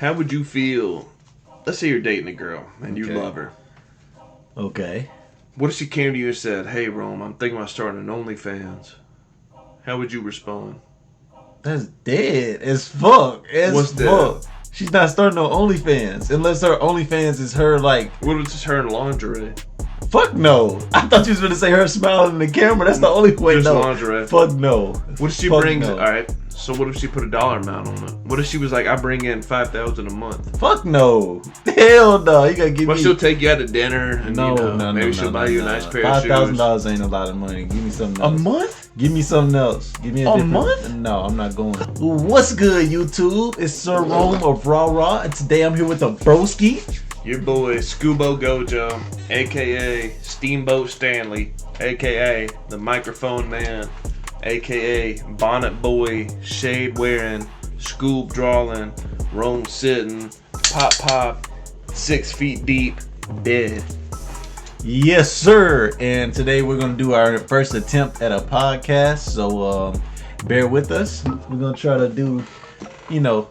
How would you feel? Let's say you're dating a girl and you love her. Okay. What if she came to you and said, "Hey, Rome, I'm thinking about starting an OnlyFans." How would you respond? That's dead as fuck. What's Fuck. that? She's not starting no OnlyFans unless her OnlyFans is her like. What if it's her in lingerie? Fuck no. I thought you was gonna say her smiling in the camera. That's the only way. Just No. lingerie. Fuck no. What if she brings? All right. So what if she put a dollar amount on it? What if she was like, "I bring in $5,000 a month"? Fuck no. Hell no. You gotta give But me. she'll take you out to dinner. And, No, maybe she'll buy you a nice pair of shoes. $5,000 ain't a lot of money. Give me something else. A month? Give me something else. Give me a different month? No, I'm not going. What's good, YouTube? It's Sir Rome of RaRa, and today I'm here with the broski. Your boy Scoobo Gojo, aka Steamboat Stanley, aka the Microphone Man, aka Bonnet Boy, Shade Wearing, Scoob Drawing, Rome Sitting, Pop, 6 feet deep, dead. Yes, sir. And today we're gonna do our first attempt at a podcast. So bear with us. We're gonna try to do,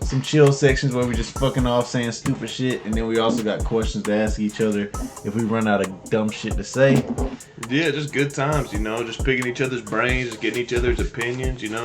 some chill sections where we just fucking off saying stupid shit, and then we also got questions to ask each other if we run out of dumb shit to say. Yeah, just good times, just picking each other's brains, just getting each other's opinions, doing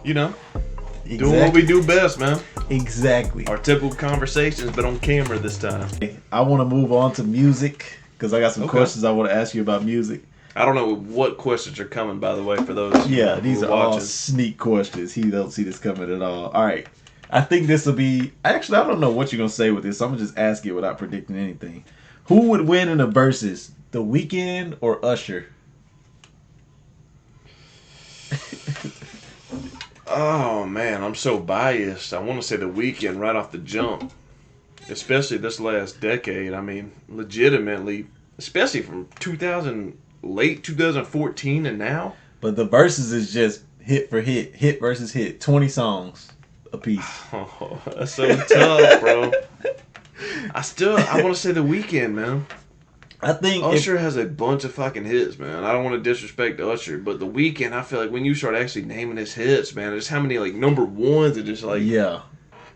what we do best, man. Exactly. Our typical conversations, but on camera this time. I want to move on to music because I got some questions I want to ask you about music. I don't know what questions are coming, by the way, for those. Yeah, these are all watching. sneak questions. He don't see this coming at all. All right. I think this will be... Actually, I don't know what you're going to say with this, so I'm going to just ask it without predicting anything. Who would win in the verses, The Weeknd or Usher? Oh, man, I'm so biased. I want to say The Weeknd right off the jump. Especially this last decade. I mean, legitimately, especially from late 2014 and now. But the verses is just hit for hit versus hit. 20 songs a piece. Oh, that's so tough, bro. I want to say The Weeknd, man. I think Usher has a bunch of fucking hits, man. I don't want to disrespect Usher, but The Weeknd, I feel like when you start actually naming his hits, man, there's how many like number ones are just like... Yeah.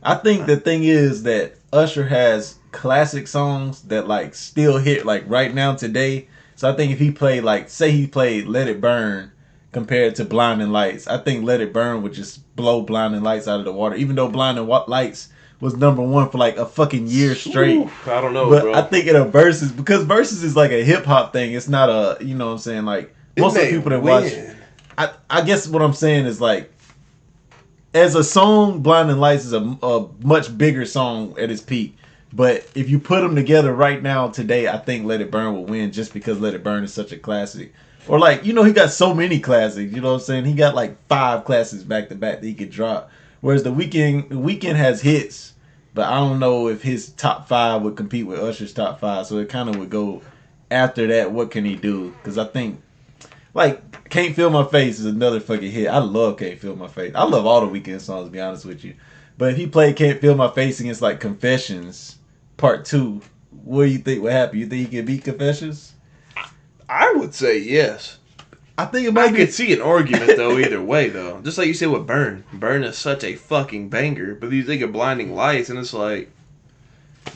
I think the thing is that Usher has classic songs that like still hit like right now today. So I think if he played like, say he played Let It Burn compared to Blinding Lights, I think Let It Burn would just blow Blinding Lights out of the water. Even though Blinding Lights was number one for like a fucking year straight. Oof, I don't know, but bro. I think in a versus, because versus is like a hip hop thing. It's not a, you know what I'm saying? Like most of the people that watch, I guess what I'm saying is like, as a song, Blinding Lights is a much bigger song at its peak. But if you put them together right now, today, I think Let It Burn will win just because Let It Burn is such a classic. Or like, he got so many classics, you know what I'm saying? He got like 5 classics back to back that he could drop. Whereas The Weeknd has hits, but I don't know if his top 5 would compete with Usher's top 5. So it kind of would go after that, what can he do? Because I think, like, Can't Feel My Face is another fucking hit. I love Can't Feel My Face. I love all the Weeknd songs, to be honest with you. But if he played Can't Feel My Face against, like, Confessions Part 2, what do you think would happen? You think he could beat Confessions? I would say yes. I think it might I could see an argument, though, either way, though. Just like you said with Burn. Burn is such a fucking banger. But you think of Blinding Lights, and it's like,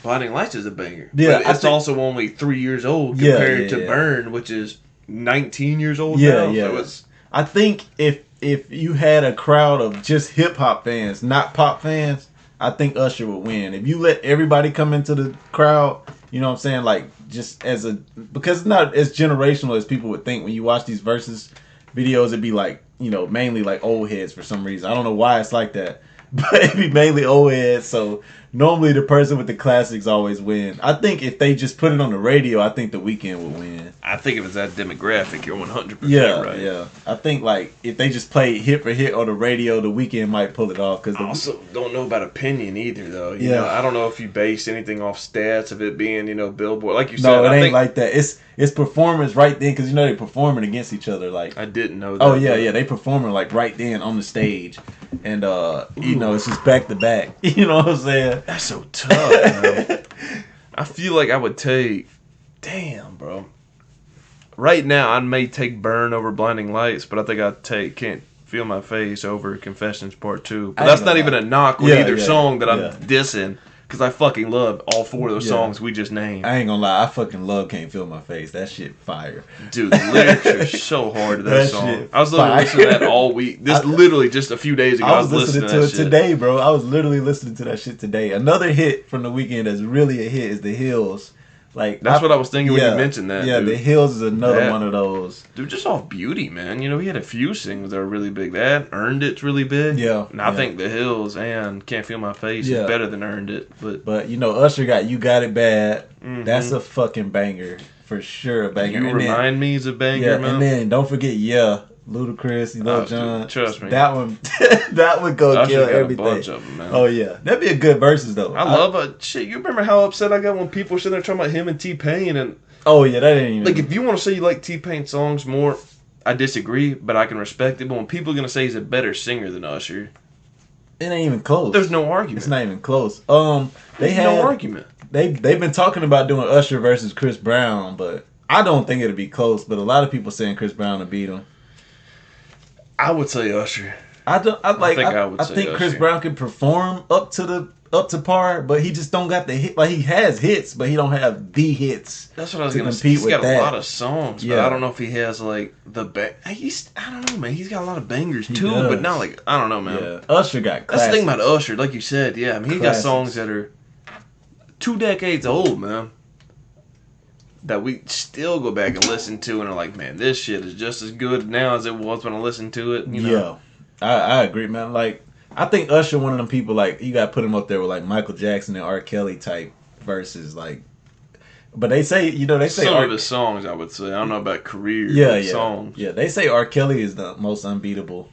Blinding Lights is a banger. Yeah, but it's also only 3 years old compared to yeah. Burn, which is 19 years old Yeah, now. yeah. So it's... I think if you had a crowd of just hip-hop fans, not pop fans, I think Usher would win. If you let everybody come into the crowd, you know what I'm saying, like, just because it's not as generational as people would think. When you watch these versus videos, it'd be like, mainly like old heads for some reason. I don't know why it's like that, but it'd be mainly old heads. So normally the person with the classics always win. I think if they just put it on the radio, I think The Weeknd would win. I think if it's that demographic, you're 100% right. Yeah. I think like if they just play hit for hit on the radio, The Weeknd might pull it off. I also don't know about opinion either, though. You Yeah. know, I don't know if you base anything off stats of it being, Billboard. Like you said, No, it I ain't think, like that. It's performance right then, because they're performing against each other. Like, I didn't know that. oh yeah, they performing like right then on the stage, and it's just back to back. You know what I'm saying? That's so tough, man. I feel like I would take... Damn, bro. Right now, I may take Burn over Blinding Lights, but I think I'd take Feel My Face over Confessions Part 2. But that's not even a knock on either song that I'm dissing. Because I fucking love all 4 of those songs we just named. I ain't gonna lie, I fucking love Can't Feel My Face. That shit fire. Dude, the lyrics are so hard to that song. I was literally listening to that all week. This literally just a few days ago. I was listening to it today, bro. I was literally listening to that shit today. Another hit from the weekend that's really a hit is The Hills. Like that's what I was thinking when you mentioned that. Yeah, dude. The Hills is another one of those. Dude, just off Beauty, man. You know, he had a few singles that were really big. That Earned It's really big. Yeah. And I think The Hills and Can't Feel My Face is better than Earned It. But you know, Usher got You Got It Bad. Mm-hmm. That's a fucking banger. For sure, a banger. You Remind Me is a banger, man. And then don't forget Ludacris, Lil Jon. Dude, trust me. That one that would go Usher kill got everything. A bunch of them, man. Oh yeah. That'd be a good verses though. I love it. Shit, you remember how upset I got when people were sitting there talking about him and T-Pain and oh yeah, that ain't even like if you want to say you like T-Pain songs more, I disagree, but I can respect it. But when people are gonna say he's a better singer than Usher, it ain't even close. There's no argument. It's not even close. They had no argument. They've been talking about doing Usher versus Chris Brown, but I don't think it'll be close. But a lot of people saying Chris Brown will beat him. I would say Usher. I think Chris Brown can perform up to par, but he just don't got the hit. Like he has hits, but he don't have the hits. That's what I was gonna say. He's got a lot of songs, but I don't know if he has like the I don't know, man. He's got a lot of bangers too, but not like I don't know, man. Yeah. Usher got classics. That's the thing about Usher, like you said. Yeah, I mean he got songs that are 2 decades old, man. That we still go back and listen to and are like, man, this shit is just as good now as it was when I listened to it. You know? Yeah, I agree, man. Like, I think Usher one of them people, like, you got to put him up there with, like, Michael Jackson and R. Kelly type verses, like, but they say, some of his songs, I would say. I don't know about career, songs. Yeah, they say R. Kelly is the most unbeatable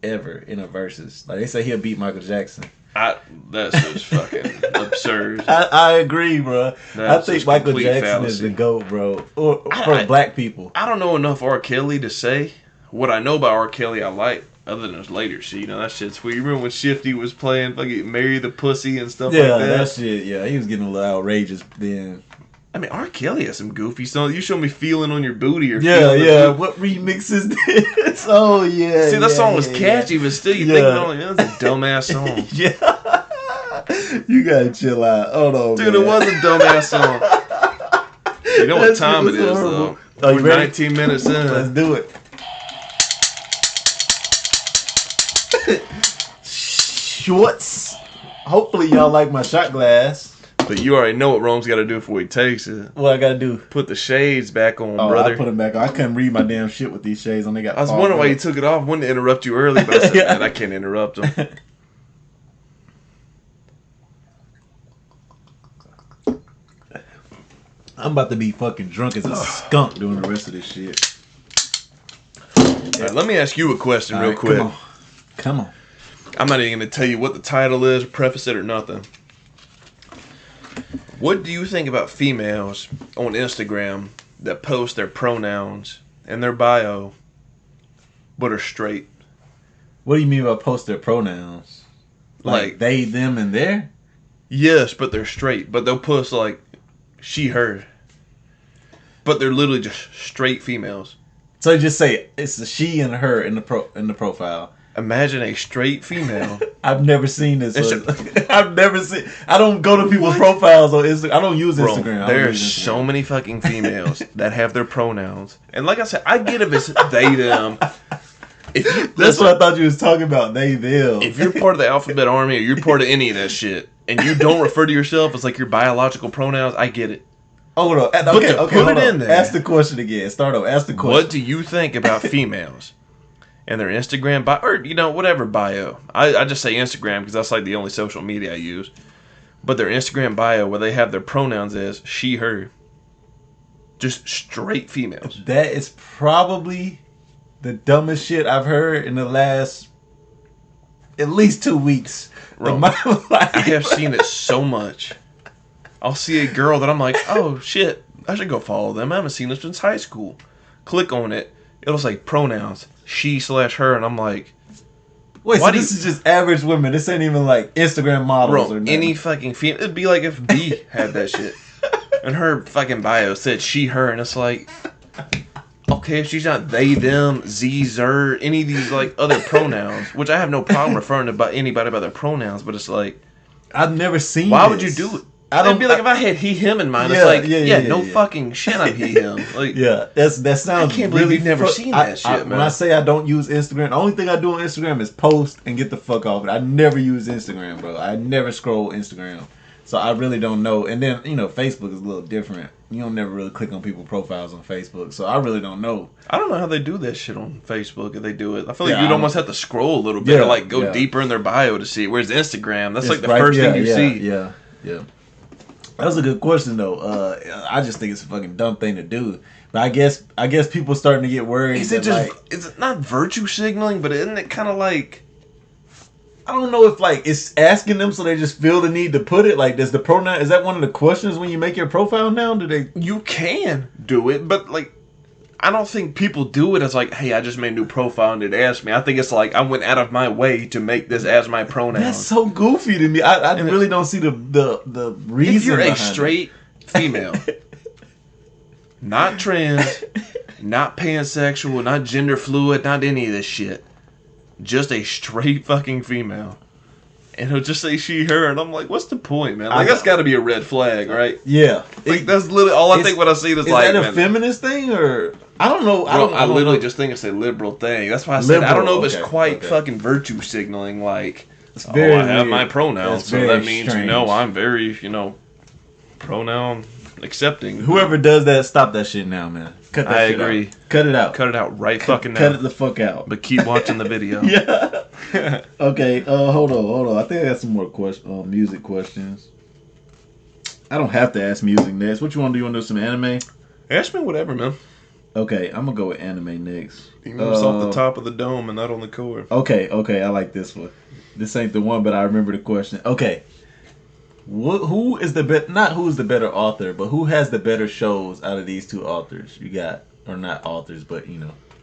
ever in a verses. Like, they say he'll beat Michael Jackson. That's just fucking absurd. I agree, bro. I think Michael Jackson is the GOAT, bro. Or for black people. I don't know enough R. Kelly to say. What I know about R. Kelly I like, other than his later shit. You know, that shit's sweet. You remember when Shifty was playing fucking Marry the Pussy and stuff like that? Yeah, that shit, he was getting a little outrageous then. I mean, R. Kelly has some goofy songs. You show me Feeling on Your Booty or What remix is this? Oh, yeah. See, that song was catchy, but still you think, that's a dumbass song. You gotta chill out. Hold on, dude, it was a dumbass song. You know what time it is, though. Are you ready? 19 minutes in. Let's do it. Shorts. Hopefully y'all like my shot glass. But you already know what Rome's got to do before he takes it. What I got to do? Put the shades back on, brother. I put them back on. I couldn't read my damn shit with these shades on. They got. I was wondering why you took it off. I wanted to interrupt you early, but I said, man, I can't interrupt him. I'm about to be fucking drunk as a skunk doing the rest of this shit. All right, let me ask you a question real quick. Come on. I'm not even going to tell you what the title is, preface it or nothing. What do you think about females on Instagram that post their pronouns in their bio but are straight? What do you mean by post their pronouns? Like they, them, and their? Yes, but they're straight. But they'll post like she, her. But they're literally just straight females. So just say it's a she and a her in the profile. Imagine a straight female. I've never seen this. I've never seen. I don't go to people's profiles on Instagram. I don't use Instagram. There's so many fucking females that have their pronouns, and like I said, I get if it's they them. That's what I thought you was talking about. They them. If you're part of the alphabet army or you're part of any of that shit, and you don't refer to yourself as like your biological pronouns, I get it. Hold on. Okay, put it in there. Ask the question again. Start over. Ask the question. What do you think about females and their Instagram bio, or whatever bio? I just say Instagram because that's like the only social media I use. But their Instagram bio where they have their pronouns as she, her. Just straight females. That is probably the dumbest shit I've heard in the last at least 2 weeks of my life. I have seen it so much. I'll see a girl that I'm like, oh shit, I should go follow them. I haven't seen this since high school. Click on it. It'll say pronouns, she/her, and I'm like, wait, so this is just average women. This ain't even like Instagram models or nothing. Any fucking female. It'd be like if B had that shit. And her fucking bio said she, her, and it's like, okay, if she's not they, them, z, zer, any of these like other pronouns, which I have no problem referring to anybody by their pronouns, but it's like, I've never seen. Why would you do it? It'd be like if I had he, him in mind. It's like, no fucking shit, I'm he, him. Like, that sounds. I can't believe you've never seen that shit, man. When I say I don't use Instagram, the only thing I do on Instagram is post and get the fuck off it. I never use Instagram, bro. I never scroll Instagram, so I really don't know. And then Facebook is a little different. You don't never really click on people's profiles on Facebook, so I really don't know. I don't know how they do that shit on Facebook. If they do it, I feel like you'd almost have to scroll a little bit or like go deeper in their bio to see it. Whereas Instagram, that's like the first thing you see. Yeah. That was a good question though. I just think it's a fucking dumb thing to do. But I guess people starting to get worried. Is it just? Is it not virtue signaling? But isn't it kind of like? I don't know if like it's asking them so they just feel the need to put it. Like, does the pronoun? Is that one of the questions when you make your profile now? Do they? You can do it, but like, I don't think people do it as like, hey, I just made a new profile and it asked me. I think it's like I went out of my way to make this as my pronoun. That's so goofy to me. I really don't see the reason. If you're a straight female, not trans, not pansexual, not gender fluid, not any of this shit, just a straight fucking female, and it'll just say she, her, and I'm like, what's the point, man? Like, that's got to be a red flag, right? Yeah. Like, that's literally all I think when I see this. Is like, that a feminist thing, or I don't know. I literally just think it's a liberal thing. That's why I said I don't know if it's quite fucking virtue signaling. Like, it's very I have my pronouns, so that means strange. I'm very pronoun accepting. Whoever does that, stop that shit now, man. Cut that shit agree. Out. Cut it out. Cut it out right fucking now. Cut it the fuck out. But keep watching the video. Yeah. Okay. Hold on. I think I got some more music questions. I don't have to ask music next. What you want to do? You want to do some anime? Ask me whatever, man. Okay, I'm gonna go with anime next. You know, it's off the top of the dome and not on the core. Okay. I like this one. This ain't the one, but I remember the question. Okay. Who is the not who's the better author, but who has the better shows out of these two authors? You got, or not authors, but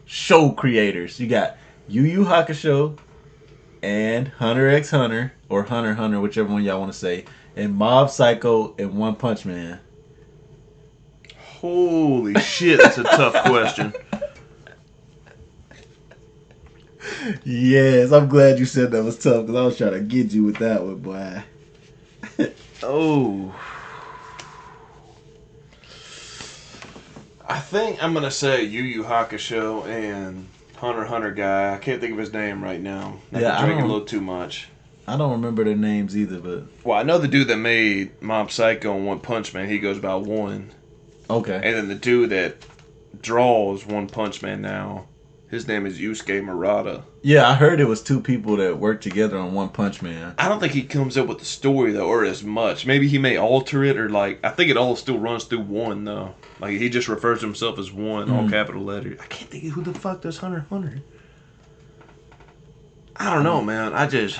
show creators. You got YuYu Hakusho and Hunter x Hunter, or Hunter x Hunter, whichever one y'all want to say, and Mob Psycho and One Punch Man. Holy shit, that's a tough question. Yes, I'm glad you said that was tough, because I was trying to get you with that one, boy. Oh. I think I'm going to say YuYu Hakusho and Hunter x Hunter guy. I can't think of his name right now. I drank a little too much. I don't remember their names either, but... Well, I know the dude that made Mob Psycho and One Punch Man, he goes by One. Okay. And then the dude that draws One Punch Man now, his name is Yusuke Murata. Yeah, I heard it was two people that worked together on One Punch Man. I don't think he comes up with the story, though, or as much. Maybe he may alter it, or like, I think it all still runs through One, though. Like, he just refers to himself as One, all capital letters. I can't think of who the fuck does Hunter x Hunter. I don't know, man. Hunter x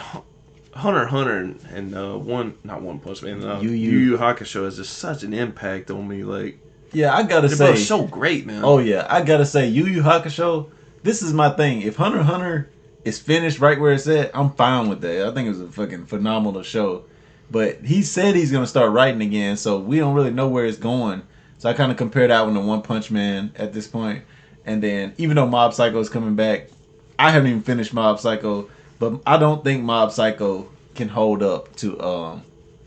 Hunter and not One Punch Man, YuYu Hakusho has just such an impact on me. Like, yeah, I gotta say, they're both so great, man. Oh yeah, I gotta say, YuYu Hakusho. This is my thing. If Hunter x Hunter is finished right where it's at, I'm fine with that. I think it was a fucking phenomenal show. But he said he's gonna start writing again, so we don't really know where it's going. So I kind of compare that one to One Punch Man at this point. And then, even though Mob Psycho is coming back, I haven't even finished Mob Psycho, but I don't think Mob Psycho can hold up to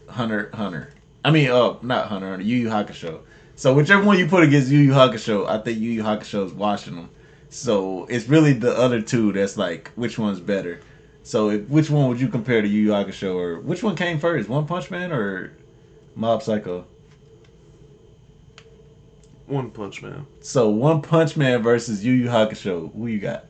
Hunter x Hunter. I mean, not Hunter x Hunter, YuYu Hakusho. So whichever one you put against YuYu Hakusho, I think YuYu Hakusho is watching them. So it's really the other two that's like, which one's better? So which one would you compare to Yu Yu Hakusho, or which one came first, One Punch Man or Mob Psycho? One Punch Man. So One Punch Man versus Yu Yu Hakusho. Who you got?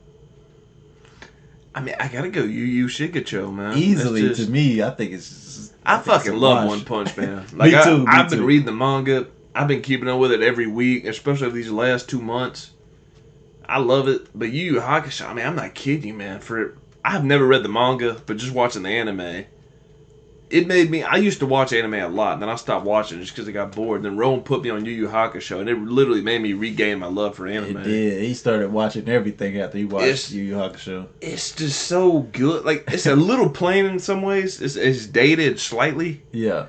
I mean, I gotta go Yu Shigecho, man. Easily to me, I think it's just, I fucking love One Punch Man. Like, me too. I've been reading the manga. I've been keeping up with it every week, especially these last 2 months. I love it, but Yu Yu Hakusho, I mean, I'm not kidding you, man. I've never read the manga, but just watching the anime, it made me. I used to watch anime a lot, and then I stopped watching just because I got bored. And then Rowan put me on Yu Yu Hakusho, and it literally made me regain my love for anime. It did. He started watching everything after he watched Yu Yu Hakusho. It's just so good. Like, it's a little plain in some ways. It's dated slightly. Yeah.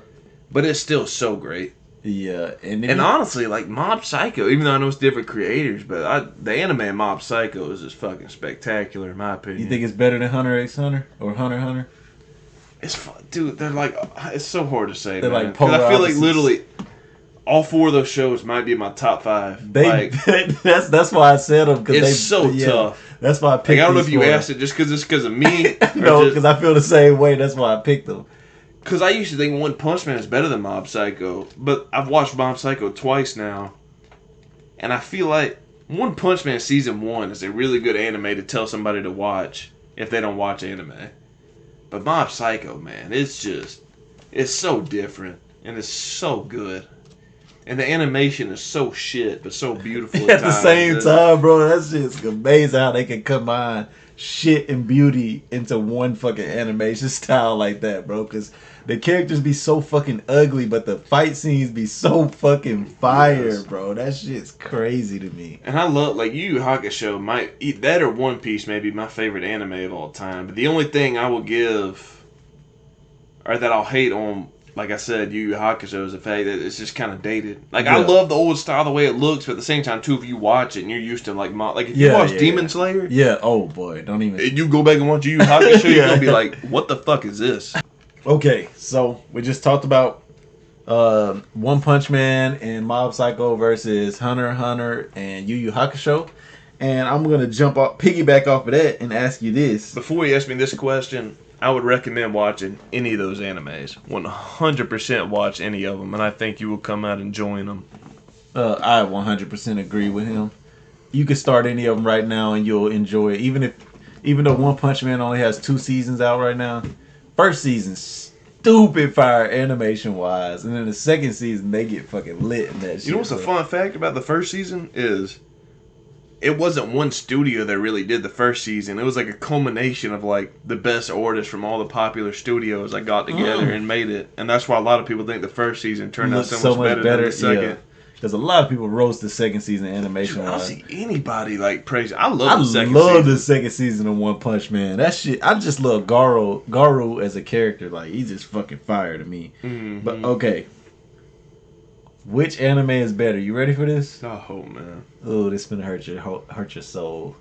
But it's still so great. Yeah, and honestly, like Mob Psycho, even though I know it's different creators, but the anime Mob Psycho is just fucking spectacular in my opinion. You think it's better than Hunter x Hunter or Hunter x Hunter? It's fun, dude. They're like, it's so hard to say, they're man. Like polar I feel opposites. like literally all 4 of those shows might be in my top 5. That's why I said them. Cause it's so tough. That's why I picked. Like, I don't know if you asked it just because it's because of me. No, because I feel the same way. That's why I picked them. Because I used to think One Punch Man is better than Mob Psycho, but I've watched Mob Psycho twice now, and I feel like One Punch Man Season 1 is a really good anime to tell somebody to watch if they don't watch anime. But Mob Psycho, man, it's so different, and it's so good. And the animation is so shit, but so beautiful at the same time, bro. That's just amazing how they can combine shit and beauty into one fucking animation style like that, bro. Because the characters be so fucking ugly, but the fight scenes be so fucking fire, bro. That shit's crazy to me. And I love, like, Yu Yu Hakusho, that or One Piece may be my favorite anime of all time. But the only thing I will give, or that I'll hate on, like I said, Yu Yu Hakusho is the fact that it's just kind of dated. Like, I love the old style, the way it looks, but at the same time, too, if you watch it and you're used to, like if you watch Demon Slayer. Yeah, oh boy, don't even. And you go back and watch Yu Yu Hakusho, you're going to be like, what the fuck is this? Okay, so we just talked about One Punch Man and Mob Psycho versus Hunter x Hunter and Yu Yu Hakusho. And I'm going to piggyback off of that and ask you this. Before you ask me this question, I would recommend watching any of those animes. 100% watch any of them, and I think you will come out enjoying them. I 100% agree with him. You can start any of them right now and you'll enjoy it. Even though One Punch Man only has 2 seasons out right now. First season, stupid fire animation wise, and then the second season they get fucking lit in that shit. You know what's a fun fact about the first season is it wasn't one studio that really did the first season. It was like a culmination of like the best artists from all the popular studios that got together and made it, and that's why a lot of people think the first season turned out so much better than the second. Yeah. Because a lot of people roast the second season animation. Dude, I don't see anybody like praise it. I love the second season of One Punch Man. That shit, I just love Garu as a character. Like, he's just fucking fire to me. Mm-hmm. But okay, which anime is better? You ready for this? Oh man. Oh, this is gonna hurt your soul.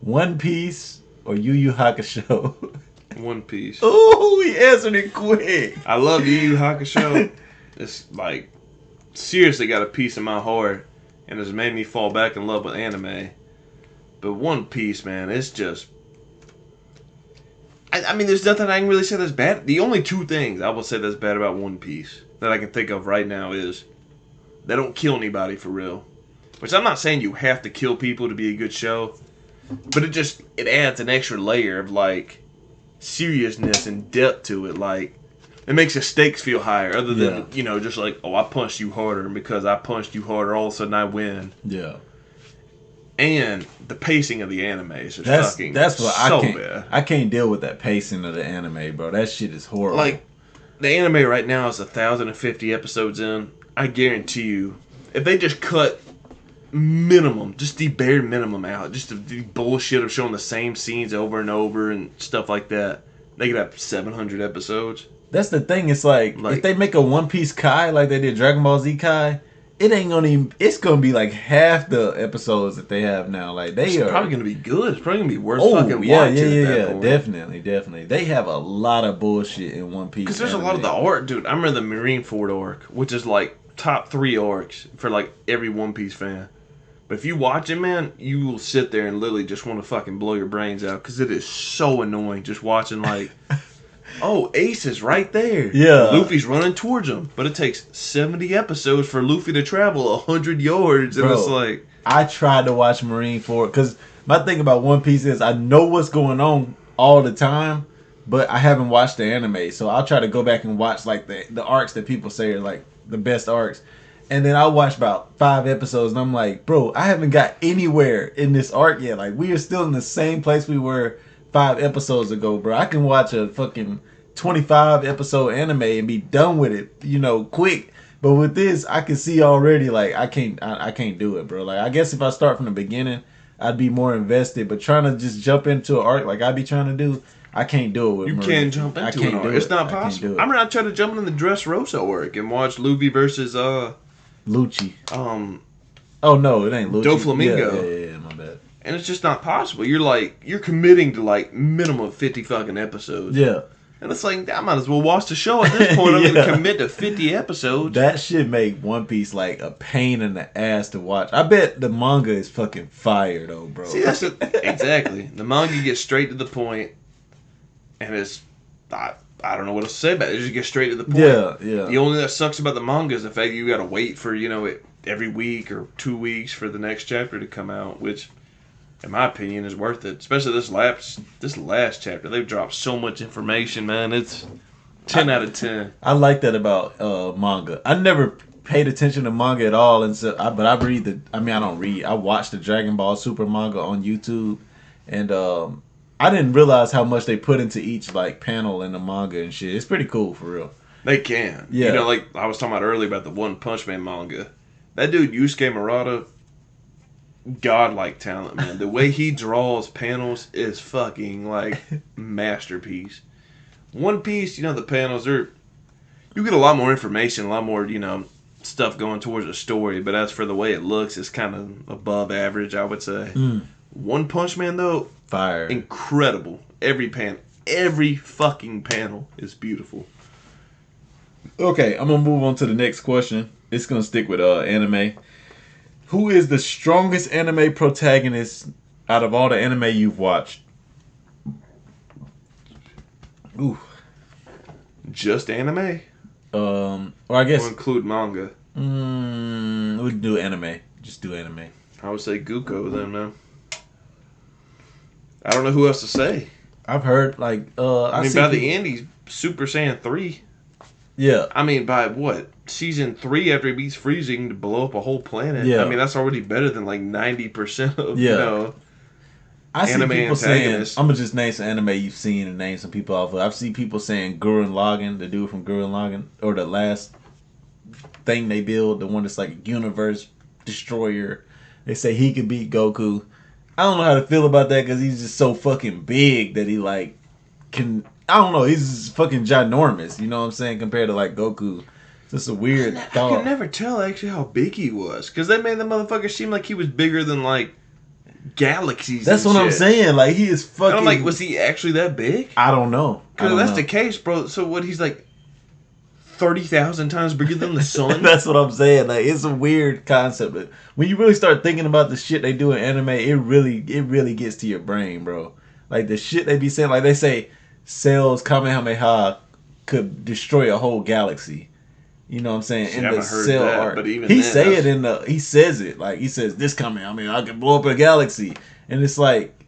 One Piece or Yu Yu Hakusho? One Piece. Oh, he answered it quick. I love Yu Yu Hakusho. It's like seriously got a piece of my heart and has made me fall back in love with anime. But One Piece, man, it's just I mean, there's nothing I can really say that's bad. The only 2 things I will say that's bad about One Piece that I can think of right now is they don't kill anybody for real. Which I'm not saying you have to kill people to be a good show, but it adds an extra layer of like seriousness and depth to it. Like, it makes the stakes feel higher, other than, just like, oh, I punched you harder, and because I punched you harder, all of a sudden I win. Yeah. And the pacing of the anime is just that's what so bad. I can't deal with that pacing of the anime, bro. That shit is horrible. Like, the anime right now is 1,050 episodes in. I guarantee you, if they just cut minimum, just the bare minimum out, just the bullshit of showing the same scenes over and over and stuff like that, they could have 700 episodes. That's the thing. It's like if they make a One Piece Kai like they did Dragon Ball Z Kai, it's gonna be like half the episodes that they have now. Like it's probably gonna be good. It's probably gonna be worth fucking watching. Yeah. Definitely. They have a lot of bullshit in One Piece. Because there's a lot of the art, dude. I remember the Marineford arc, which is like top 3 arcs for like every One Piece fan. But if you watch it, man, you will sit there and literally just want to fucking blow your brains out because it is so annoying just watching like. Oh, Ace is right there. Yeah. Luffy's running towards him. But it takes 70 episodes for Luffy to travel 100 yards. And it's like... I tried to watch Marineford because my thing about One Piece is I know what's going on all the time, but I haven't watched the anime. So I'll try to go back and watch like the arcs that people say are like the best arcs. And then I'll watch about 5 episodes and I'm like, bro, I haven't got anywhere in this arc yet. Like, we are still in the same place we were 5 episodes ago, bro. I can watch a fucking 25 episode anime and be done with it, quick. But with this, I can see already, like, I can't do it, bro. Like, I guess if I start from the beginning, I'd be more invested. But trying to just jump into an arc like I be trying to do, I can't do it with You Marie. can't jump into it. It's not possible. I remember I tried to jump in the Dressrosa arc and watch Luffy versus Lucci. Oh no, it ain't Lucci. Doflamingo. Yeah, my bad. And it's just not possible. You're committing to like minimum 50 fucking episodes. Yeah. And it's like, I might as well watch the show at this point. I'm going to commit to 50 episodes. That shit make One Piece like a pain in the ass to watch. I bet the manga is fucking fire though, bro. See, exactly. The manga gets straight to the point, and it's I don't know what else to say about it. It just gets straight to the point. Yeah. The only thing that sucks about the manga is the fact you got to wait for every week or 2 weeks for the next chapter to come out, which, in my opinion, is worth it. Especially this last chapter. They've dropped so much information, man. It's 10 out of 10. I like that about manga. I never paid attention to manga at all, but I read I don't read. I watched the Dragon Ball Super manga on YouTube, and I didn't realize how much they put into each like panel in the manga and shit. It's pretty cool for real. They can. Yeah. You know, like I was talking about earlier about the One Punch Man manga. That dude Yusuke Murata, godlike talent, man. The way he draws panels is fucking like masterpiece. One Piece, the panels you get a lot more information, a lot more, stuff going towards the story, but as for the way it looks, it's kind of above average, I would say. One Punch Man though, fire. Incredible. Every fucking panel is beautiful. Okay, I'm gonna move on to the next question. It's gonna stick with anime. Who is the strongest anime protagonist out of all the anime you've watched? Ooh. Just anime? Or I guess we'll include manga. We'll do anime. Just do anime. I would say Guko then, man. I don't know who else to say. I've heard like by the end he's Super Saiyan 3. Yeah. I mean, by what? Season 3 after he beats freezing to blow up a whole planet. Yeah. I mean, that's already better than like 90% of, I see anime people saying, antagonists. I'm going to just name some anime you've seen and name some people off of. I've seen people saying Gurren Lagann, the dude from Gurren Lagann, or the last thing they build, the one that's like a universe destroyer. They say he could beat Goku. I don't know how to feel about that because he's just so fucking big that he like can... I don't know. He's just fucking ginormous. You know what I'm saying? Compared to like Goku. It's just a weird thought. I could never tell actually how big he was. Because they made the motherfucker seem like he was bigger than like galaxies. That's what I'm saying. Like he is fucking... And I'm like, was he actually that big? I don't know. Because if that's the case, bro. So what, he's like 30,000 times bigger than the sun? That's what I'm saying. Like it's a weird concept. But when you really start thinking about the shit they do in anime, it really gets to your brain, bro. Like the shit they be saying. Like they say... Cell's Kamehameha could destroy a whole galaxy. You know what I'm saying? In the Cell art. But even he says it. Like he says this Kamehameha I can blow up a galaxy. And it's like,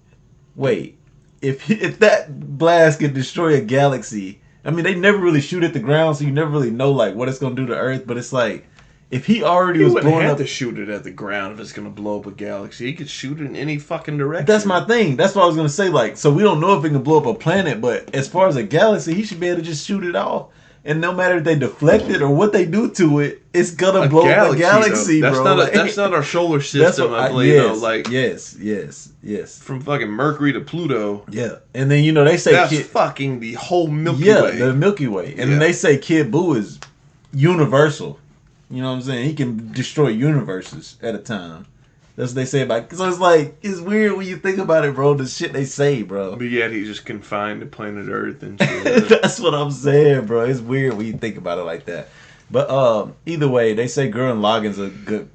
wait, if that blast could destroy a galaxy, I mean they never really shoot at the ground, so you never really know like what it's gonna do to Earth, but it's like if he already was blowing up... to shoot it at the ground if it's going to blow up a galaxy. He could shoot it in any fucking direction. That's my thing. That's what I was going to say. Like, so we don't know if it can blow up a planet, but as far as a galaxy, he should be able to just shoot it off. And no matter if they deflect it or what they do to it, it's going to blow up a galaxy, bro. That's not our solar system, I believe. Yes. From fucking Mercury to Pluto. Yeah. And then, they say... That's fucking the whole Milky Way. Yeah, the Milky Way. And then they say Kid Buu is universal. You know what I'm saying? He can destroy universes at a time. That's what they say about... So it's like... It's weird when you think about it, bro. The shit they say, bro. But yet he's just confined to planet Earth and shit. That's what I'm saying, bro. It's weird when you think about it like that. But either way, they say Gurren Lagann's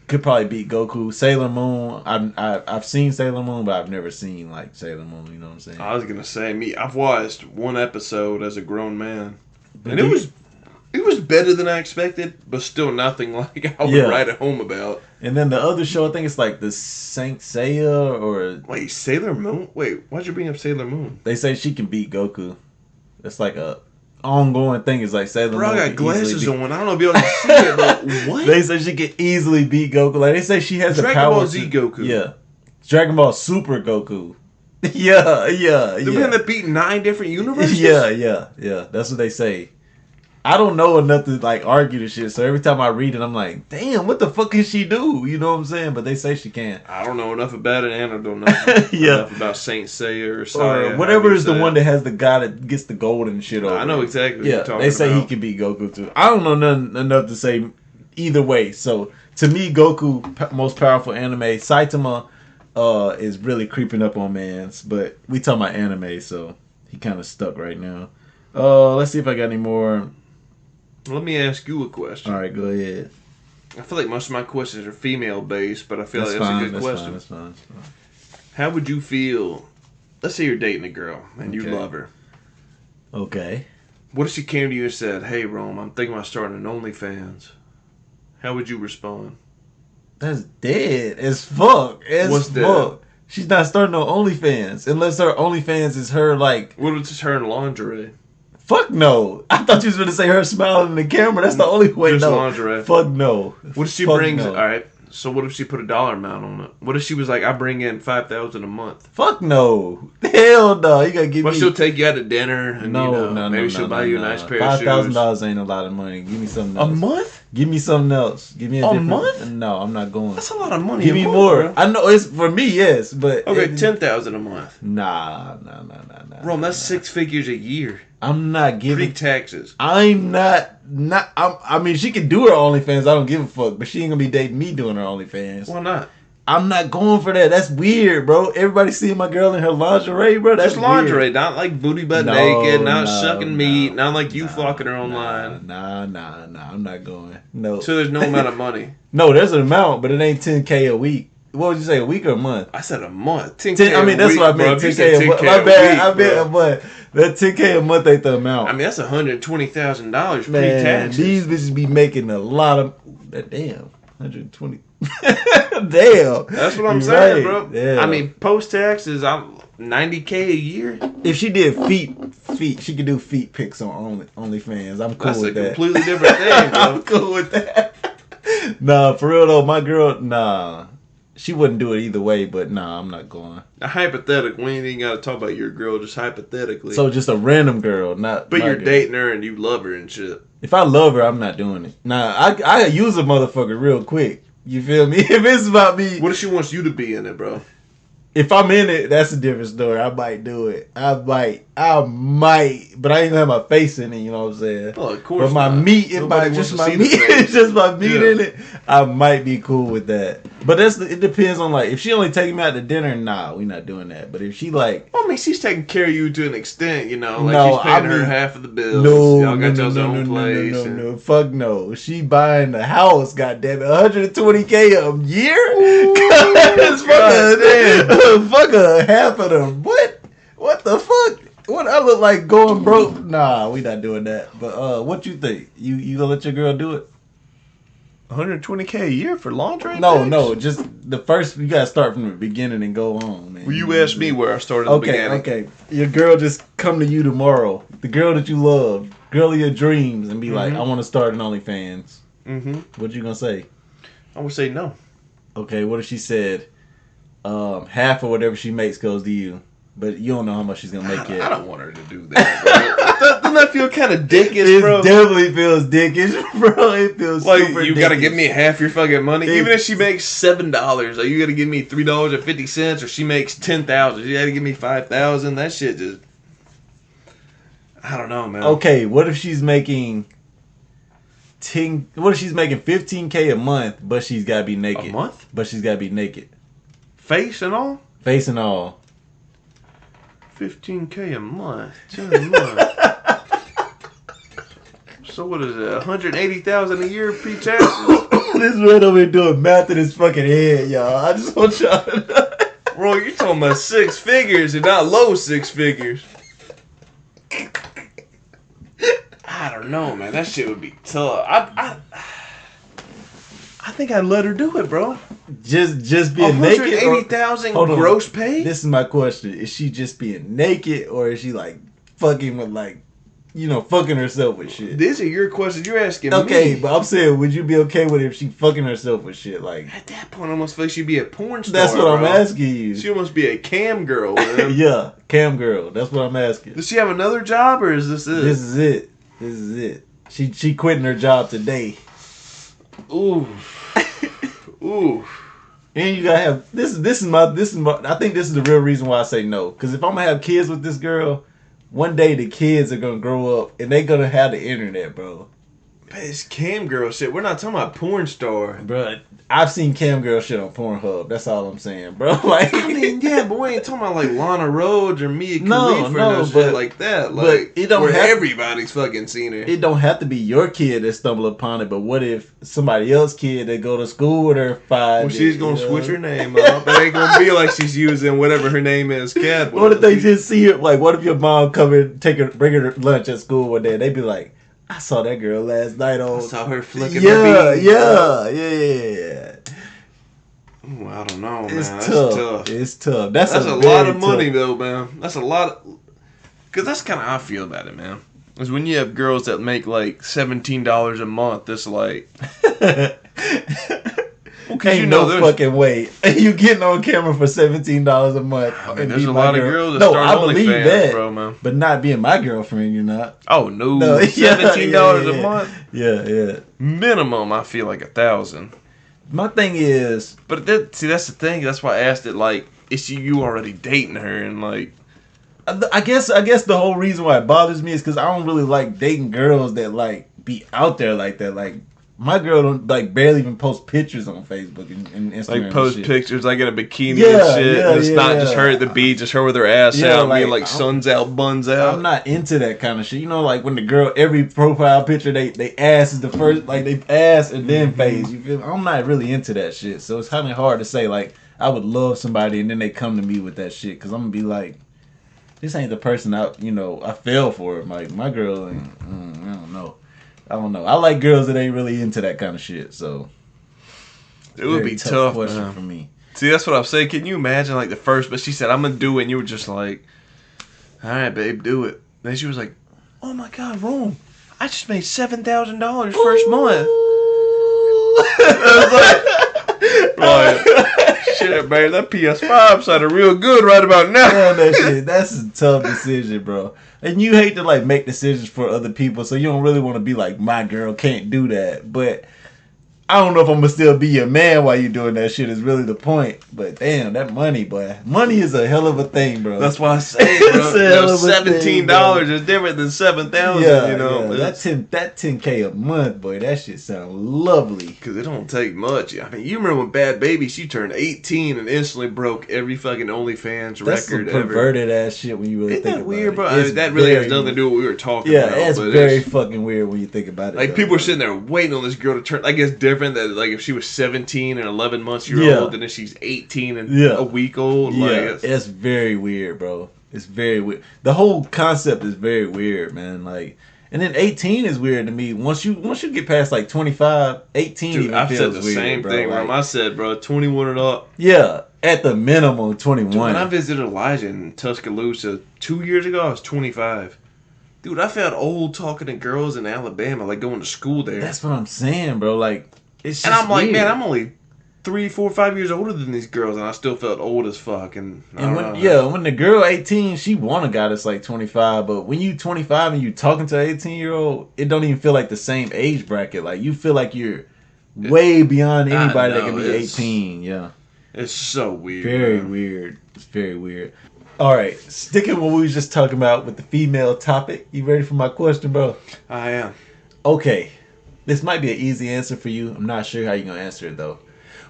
could probably beat Goku. Sailor Moon... I've seen Sailor Moon, but I've never seen like Sailor Moon. You know what I'm saying? I was going to say... I've watched one episode as a grown man. And it was... It was better than I expected, but still nothing like I would write at home about. And then the other show, I think it's like the Saint Seiya or... Wait, Sailor Moon? Wait, why'd you bring up Sailor Moon? They say she can beat Goku. It's like a ongoing thing. It's like Sailor Moon. I got glasses on. I don't know if y'all can see it, but what? They say she can easily beat Goku. Like they say she has the power. Dragon Ball Z Goku. Yeah. Dragon Ball Super Goku. Yeah. They're going to beat 9 different universes? Yeah. That's what they say. I don't know enough to like argue the shit. So every time I read it, I'm like, damn, what the fuck can she do? You know what I'm saying? But they say she can. I don't know enough about it, and I don't know enough about Saint Seiya or Saya, or whatever is the one that has the guy that gets the gold and shit over. I know exactly what you're talking they say about. he can beat Goku too. I don't know nothing enough to say either way. So to me, Goku, most powerful anime. Saitama is really creeping up on mans, but we talking about anime, so he kind of stuck right now. Let's see if I got any more. Let me ask you a question. All right, go ahead. I feel like most of my questions are female based, but I feel like that's a good question. That's fine. How would you feel? Let's say you're dating a girl and you love her. Okay. What if she came to you and said, "Hey, Rome, I'm thinking about starting an OnlyFans"? How would you respond? That's dead as fuck. What's fuck. Dead? She's not starting no OnlyFans unless her OnlyFans is her like. What if it's just her in lingerie? Fuck no. I thought you was going to say her smiling in the camera. That's the only way. Just no. lingerie. Fuck no. What if she brings... No. All right. So what if she put a dollar amount on it? What if she was like, I bring in $5,000 a month? Fuck no. Hell no. You got to give me... Well, she'll take you out to dinner and maybe she'll buy you a nice pair of shoes. $5,000 ain't a lot of money. Give me something else. A month? Give me something else. Give me a month? No, I'm not going. That's a lot of money. Give me more. Bro. I know it's for me, yes, but... Okay, $10,000 a month. Nah. Rome, that's 6 figures a year. I'm not giving pre-taxes. I'm not. I mean, she can do her OnlyFans. I don't give a fuck. But she ain't gonna be dating me doing her OnlyFans. Why not? I'm not going for that. That's weird, bro. Everybody seeing my girl in her lingerie, bro. That's just lingerie, weird. Not like booty butt naked, not sucking meat, not like you flocking her online. Nah. I'm not going. No. So there's no amount of money. No, there's an amount, but it ain't $10K a week. What would you say, a week or a month? I said a month. $10K I mean, that's what I meant. $10K a month. My bad. I meant a month. That $10K a month ain't the amount. I mean, that's $120,000 pre-taxes. These bitches be making a lot of... Damn. 120. Damn. That's what I'm saying, bro. Yeah. I mean, post-taxes, I'm $90K a year. If she did feet, she could do feet pics on OnlyFans. I'm cool with that. That's a completely different thing, bro. I'm cool with that. Nah, for real though, my girl, nah. She wouldn't do it either way, but nah, I'm not going. Hypothetically, we ain't even got to talk about your girl, just hypothetically. So just a random girl, not. But you're dating her and you love her and shit. If I love her, I'm not doing it. Nah, I use a motherfucker real quick. You feel me? If it's about me. What if she wants you to be in it, bro? If I'm in it, that's a different story. I might do it. I might, but I ain't gonna have my face in it. You know what I'm saying? Oh, of course. But my meat, just my meat in it. I might be cool with that. But it depends on like if she only taking me out to dinner. Nah, we not doing that. But if she like, well, I mean, she's taking care of you to an extent. You know, like she's paying her half of the bills. Y'all got y'all's own place. No, fuck no. She buying the house. Goddamn it, $120K a year. Fuck a half of them. What the fuck? What I look like going broke? Nah, we not doing that. But what you think? You gonna let your girl do it? $120K a year for laundry? No, just the first. You gotta start from the beginning and go on, man. Well, you asked me where I started at the beginning. Okay. Your girl just come to you tomorrow. The girl that you love, girl of your dreams, and be like, I want to start an OnlyFans. What you gonna say? I would say no. Okay, what if she said half of whatever she makes goes to you, but you don't know how much she's gonna make yet? I don't want her to do that, bro. Doesn't that feel kind of dickish, bro? It definitely feels dickish, bro. It feels like super you dickish. Gotta give me half your fucking money, even if she makes $7. Like you gotta give me $3.50, or she makes $10,000. You gotta give me $5,000. That shit just, I don't know, man. Okay, what if she's making What if she's making $15K a month, but she's gotta be naked? A month? But she's gotta be naked. Face and all? Face and all. $15K a month. $10 a month. So what is it? $180,000 a year pre-taxes? This man over here doing math in his fucking head, y'all. I just want y'all to know. Bro, you're talking about 6 figures and not low 6 figures. I don't know, man. That shit would be tough. I think I'd let her do it, bro. Just being naked. $180,000 gross pay. This is my question: is she just being naked, or is she like fucking with like, fucking herself with shit? These are your questions. You're asking me. Okay, but I'm saying, would you be okay with it if she fucking herself with shit? Like at that point, I almost feel like she'd be a porn star. That's what I'm asking you. She almost be a cam girl, man. Yeah, cam girl. That's what I'm asking. Does she have another job, or is this it? This is it. She quitting her job today. Ooh. Ooh. And you gotta have this is my I think this is the real reason why I say no. Because if I'm gonna have kids with this girl, one day the kids are gonna grow up and they're gonna have the internet, bro. It's cam girl shit. We're not talking about porn star, bro. I've seen cam girl shit on Pornhub. That's all I'm saying, bro. Like, I mean, yeah, but we ain't talking about like Lana Rhodes or Mia Khalifa or no shit like that. Like, it don't where everybody's fucking seen her. It don't have to be your kid that stumble upon it. But what if somebody else's kid that go to school with her Well, she's gonna switch her name up. It ain't gonna be like she's using whatever her name is. Cat. What if they just see it? Like, what if your mom come and bring her lunch at school one day? And they be like, I saw that girl last night on. I saw her flicking her beans. Yeah. Ooh, I don't know, man. That's tough. It's tough. That's a lot of money, though, man. That's a lot. Because that's kind of how I feel about it, man. Is when you have girls that make like $17 a month, it's like. Well, ain't no fucking way. You getting on camera for $17 a month. I mean, there's a lot of girls that start OnlyFans, bro, man. But not being my girlfriend, you're not. Oh, no. $17 a month? Yeah. Minimum, I feel like 1,000. My thing is... But that's the thing. That's why I asked it, like, is you already dating her? And, like... I guess the whole reason why it bothers me is because I don't really like dating girls that, like, be out there like that. Like... My girl don't like barely even post pictures on Facebook and Instagram. Like post pictures like in a bikini and shit. And it's not just her at the beach, just her with her ass out, being like suns out, buns out. I'm not into that kind of shit. You know, like when the girl every profile picture they ass is the first, like they ass and then face. You feel? I'm not really into that shit. So it's kind of hard to say like I would love somebody and then they come to me with that shit because I'm gonna be like, this ain't the person I fell for. Like my girl ain't. I don't know. I like girls that ain't really into that kind of shit. So it would be tough question for me. See, that's what I'm saying. Can you imagine like the first? But she said, "I'm gonna do it," and you were just like, "All right, babe, do it." Then she was like, "Oh my God, Rome! I just made $7,000 first month." Like, shit, man, that PS5 sounded real good right about now. Damn, that shit. That's a tough decision, bro. And you hate to like make decisions for other people, so you don't really want to be like, my girl can't do that. But I don't know if I'm gonna still be your man while you doing that shit is really the point. But damn, that money, boy. Money is a hell of a thing, bro. That's why I say, bro. $17 is different than $7,000, you know. Yeah. That $10K a month, boy, that shit sounds lovely. Because it don't take much. I mean, you remember when Bad Baby, she turned 18 and instantly broke every fucking OnlyFans record ever. Perverted ass shit when you really think about it. Isn't that weird, bro? I mean, that really has nothing to do with what we were talking about. Yeah, it's very fucking weird when you think about it. Like, people are sitting there waiting on this girl to turn. Like, it's different that, like, if she was 17 and 11 months old, and then she's 18 and a week old. Yeah, like, it's very weird, bro. It's very weird. The whole concept is very weird, man. Like, and then 18 is weird to me. Once you get past like 25, 18 dude, even I've feels said the weird, same bro. thing. Like, I said, bro, 21 and up. Yeah, at the minimum 21. Dude, when I visited Elijah in Tuscaloosa 2 years ago, I was 25. Dude, I felt old talking to girls in Alabama, like going to school there. That's what I'm saying, bro. Like, it's just and I'm like, weird. man, I'm only 3, 4, 5 years older than these girls, and I still felt old as fuck. And when the girl 18, she want a guy that's like 25, but when you 25 and you talking to an 18-year-old, it don't even feel like the same age bracket. Like you feel like you're way beyond anybody that can be 18. Yeah, it's so weird. Very weird. It's very weird. All right, sticking what we was just talking about with the female topic. You ready for my question, bro? I am. Okay, this might be an easy answer for you. I'm not sure how you're gonna answer it though.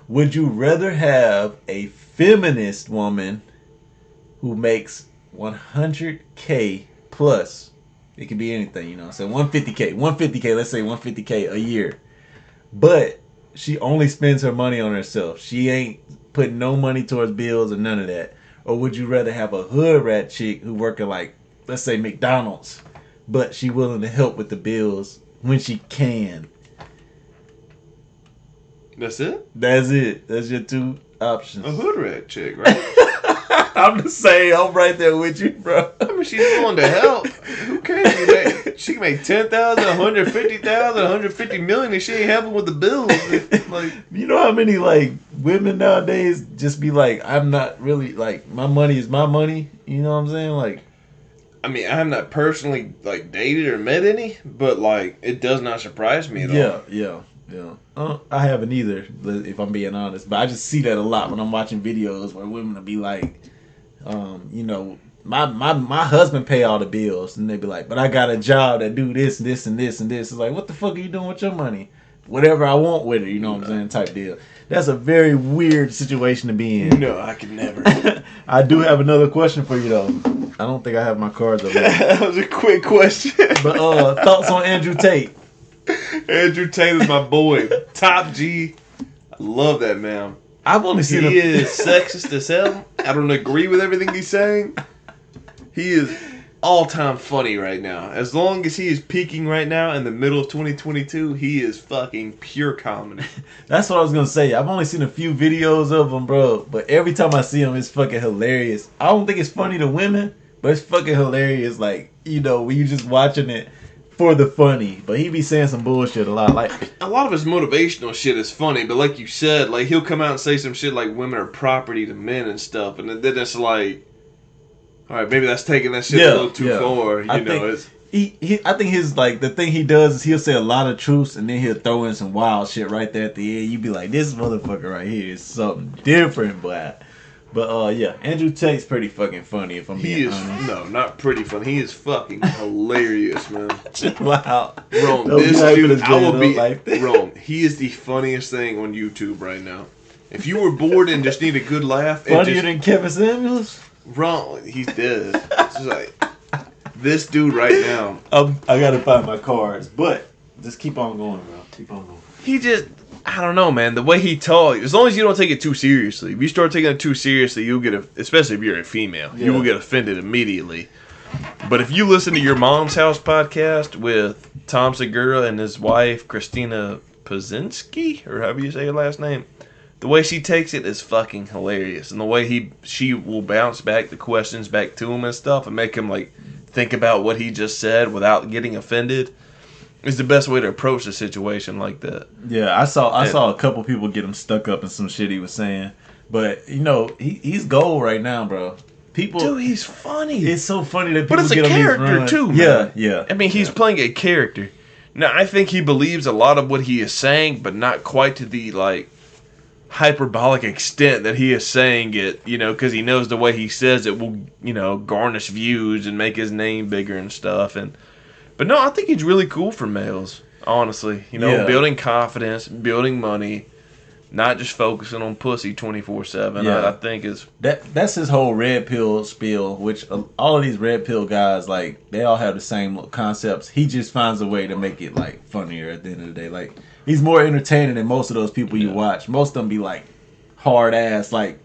Would you rather have a feminist woman who makes 100K plus? It could be anything, you know. So 150K. Let's say 150K a year, but she only spends her money on herself. She ain't putting no money towards bills or none of that. Or would you rather have a hood rat chick who work at, like, let's say McDonald's, but she willing to help with the bills when she can? That's it? That's it. That's your two options. A hood rat chick, right? I'm the same. I'm right there with you, bro. I mean, she's willing to help. Who cares? She can make 10,000, 150,000, 150 million, and she ain't helping with the bills. Like, you know how many like women nowadays just be like, I'm not really like my money is my money. You know what I'm saying? Like, I mean, I have not personally like dated or met any, but like it does not surprise me at all. Yeah. I haven't either, if I'm being honest. But I just see that a lot when I'm watching videos where women will be like, my husband pay all the bills, and they be like, but I got a job that do this, this, and this, and this. It's like, what the fuck are you doing with your money? Whatever I want with it, you know what I'm saying? Type deal. That's a very weird situation to be in. No, I could never. I do have another question for you though. I don't think I have my cards up there. That was a quick question. But thoughts on Andrew Tate? Andrew Tate is my boy. Top G. I love that man. I've only seen him. He is sexist as hell. I don't agree with everything he's saying. He is all-time funny right now. As long as he is peaking right now in the middle of 2022, he is fucking pure comedy. That's what I was gonna say. I've only seen a few videos of him, bro. But every time I see him, it's fucking hilarious. I don't think it's funny to women, but it's fucking hilarious. Like, when you just watching it for the funny. But he be saying some bullshit a lot. Like, a lot of his motivational shit is funny, but like you said, like he'll come out and say some shit like women are property to men and stuff, and then it's like, all right, maybe that's taking that shit a little too far. I think his like the thing he does is he'll say a lot of truths and then he'll throw in some wild shit right there at the end. You be like, this motherfucker right here is something different, but Andrew Tate's pretty fucking funny if I'm being honest. No, not pretty funny. He is fucking hilarious, man. Wow, Rome, this dude, I will be Rome. He is the funniest thing on YouTube right now. If you were bored and just need a good laugh, funnier than Kevin Samuels. Wrong, he's dead. It's just like this dude right now. I gotta find my cards, but just keep on going, bro. Keep on going. He just, I don't know, man. The way he talks, as long as you don't take it too seriously. If you start taking it too seriously, you'll get, especially if you're a female, you will get offended immediately. But if you listen to Your Mom's House podcast with Tom Segura and his wife Christina Pazinski, or however you say her last name. The way she takes it is fucking hilarious, and the way she will bounce back the questions back to him and stuff, and make him like think about what he just said without getting offended, is the best way to approach a situation like that. Yeah, I saw a couple people get him stuck up in some shit he was saying, but he's gold right now, bro. Dude, he's funny. It's so funny that people but it's get a character too. Man. Yeah. I mean, he's playing a character. Now, I think he believes a lot of what he is saying, but not quite to the like hyperbolic extent that he is saying it, because he knows the way he says it will, garnish views and make his name bigger and stuff. But no, I think he's really cool for males, honestly. Building confidence, building money, not just focusing on pussy 24/7. I think is that's his whole red pill spiel, which all of these red pill guys, like, they all have the same concepts. He just finds a way to make it like funnier at the end of the day. Like, he's more entertaining than most of those people you watch. Most of them be like hard ass, like,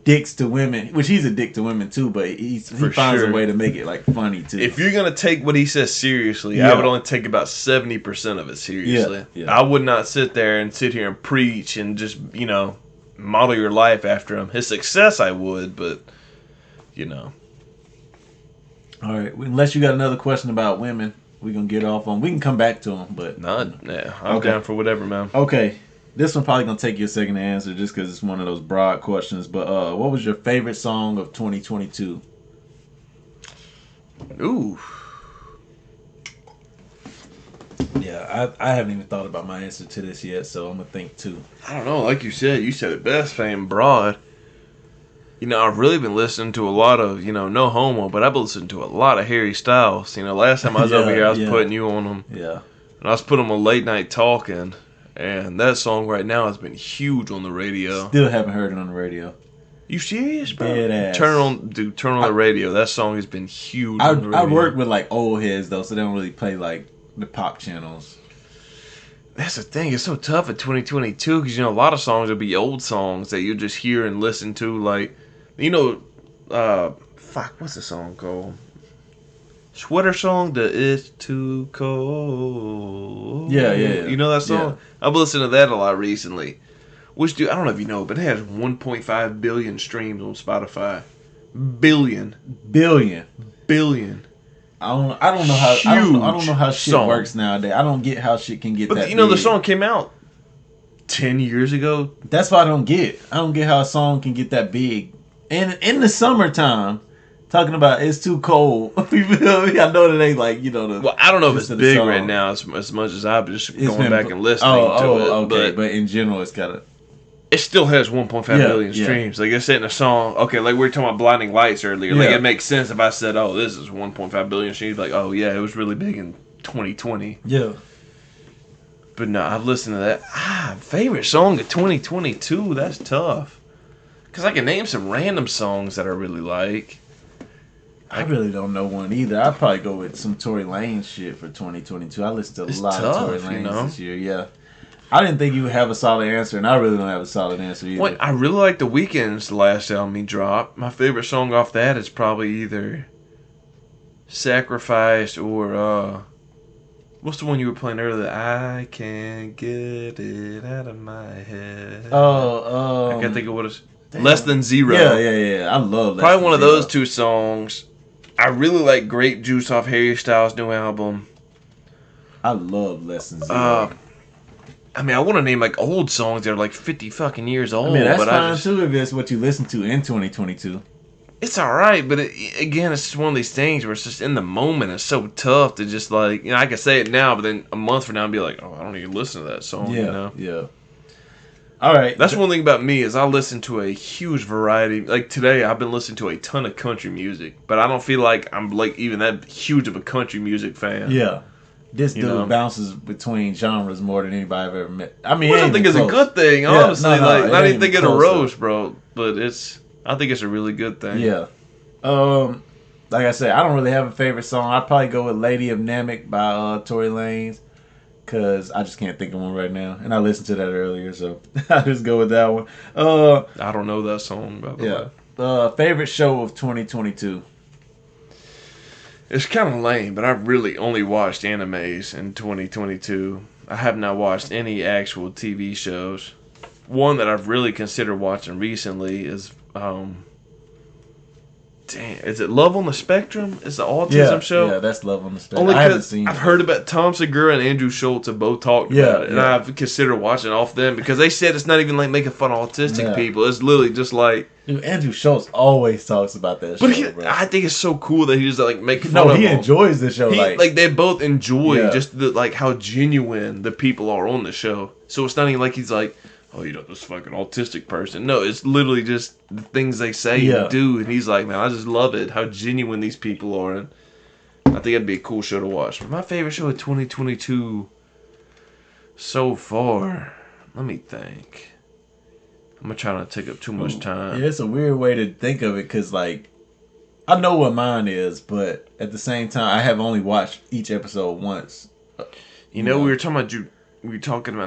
dicks to women, which he's a dick to women too, but he finds a way to make it like funny too. If you're gonna take what he says seriously, I would only take about 70% of it seriously. Yeah. I would not sit here and preach and just model your life after him. His success I would, but all right, unless you got another question about women, we're gonna get off on. We can come back to them, but I'm down for whatever, man. Okay, this one probably gonna take you a second to answer, just because it's one of those broad questions. But what was your favorite song of 2022? Ooh. Yeah, I haven't even thought about my answer to this yet, so I'm gonna think too. I don't know. Like you said it best, fame broad. I've really been listening to a lot of, no homo, but I've been listening to a lot of Harry Styles. Last time I was over here, I was putting you on him. Yeah. And I was putting him on Late Night Talking, and that song right now has been huge on the radio. Still haven't heard it on the radio. You serious, bro? Dead ass. Turn on the radio. That song has been huge on the radio. I work with like old heads though, so they don't really play like the pop channels. That's the thing. It's so tough at 2022 because a lot of songs will be old songs that you just hear and listen to. Like, what's the song called? Sweater song, the It's Too Cold. Yeah. You know that song? Yeah. I've listened to that a lot recently. Which, dude, I don't know if you know, but it has 1.5 billion streams on Spotify. Billion. I don't know how shit works nowadays. I don't get how shit can get that big. The song came out 10 years ago. That's what I don't get. I don't get how a song can get that big. And in the summertime, talking about it's too cold. You feel me? I know that they like, you know, the. Well, I don't know if it's big right now as much as I've just going back and listening to it. Okay, but in general, it's got a. It still has 1.5 billion streams. Like, it's in a song. Okay, like we were talking about Blinding Lights earlier. Like, it makes sense if I said, oh, this is 1.5 billion streams. Like, oh, yeah, it was really big in 2020. Yeah. But no, I've listened to that. Favorite song of 2022? That's tough. Because I can name some random songs that I really like. I really don't know one either. I'd probably go with some Tory Lanez shit for 2022. I listened to a lot of Tory Lanez this year, yeah. I didn't think you would have a solid answer, and I really don't have a solid answer either. What, I really like the Weeknd's last album he dropped. My favorite song off that is probably either Sacrifice or, what's the one you were playing earlier? I can't get it out of my head. I can't think of what it's... Damn. Less Than Zero. Yeah. I love that. Probably one of those two songs. I really like Grape Juice off Harry Styles' new album. I love Less Than Zero. I mean, I want to name like old songs that are like 50 fucking years old. I mean, that's fine too if it's what you listen to in 2022. It's alright, but again, it's just one of these things where it's just in the moment. It's so tough to just like, you know, I can say it now, but then a month from now, I'll be like, oh, I don't even listen to that song, you know? Yeah. All right. That's one thing about me is I listen to a huge variety. Like today, I've been listening to a ton of country music, but I don't feel like I'm like even that huge of a country music fan. Yeah. This dude bounces between genres more than anybody I've ever met. I mean, which I think is a good thing, honestly. Like, not even thinking of roast, bro, but I think it's a really good thing. Yeah. Like I said, I don't really have a favorite song. I'd probably go with "Lady of Namek" by Tory Lanez, cause I just can't think of one right now, and I listened to that earlier, so I just go with that one. I don't know that song, by the way. Favorite show of 2022. It's kind of lame, but I've really only watched animes in 2022. I have not watched any actual TV shows. One that I've really considered watching recently is, is it Love on the Spectrum? Is the autism show? Yeah, that's Love on the Spectrum. Only because I've heard about Tom Segura and Andrew Schultz have both talked about it, and I've considered watching off them because they said it's not even like making fun of autistic people. It's literally just like... Dude, Andrew Schultz always talks about that show, bro. I think it's so cool that he's like making fun of him. No, he enjoys the show. Like they both enjoy just like how genuine the people are on the show. So it's not even like he's like, oh, you know, this fucking autistic person. No, it's literally just the things they say and do. And he's like, man, I just love it, how genuine these people are. And I think it'd be a cool show to watch. But my favorite show of 2022 so far, let me think. I'm going to try not to take up too much time. Yeah, it's a weird way to think of it because, like, I know what mine is, but at the same time, I have only watched each episode once. You know, we were talking about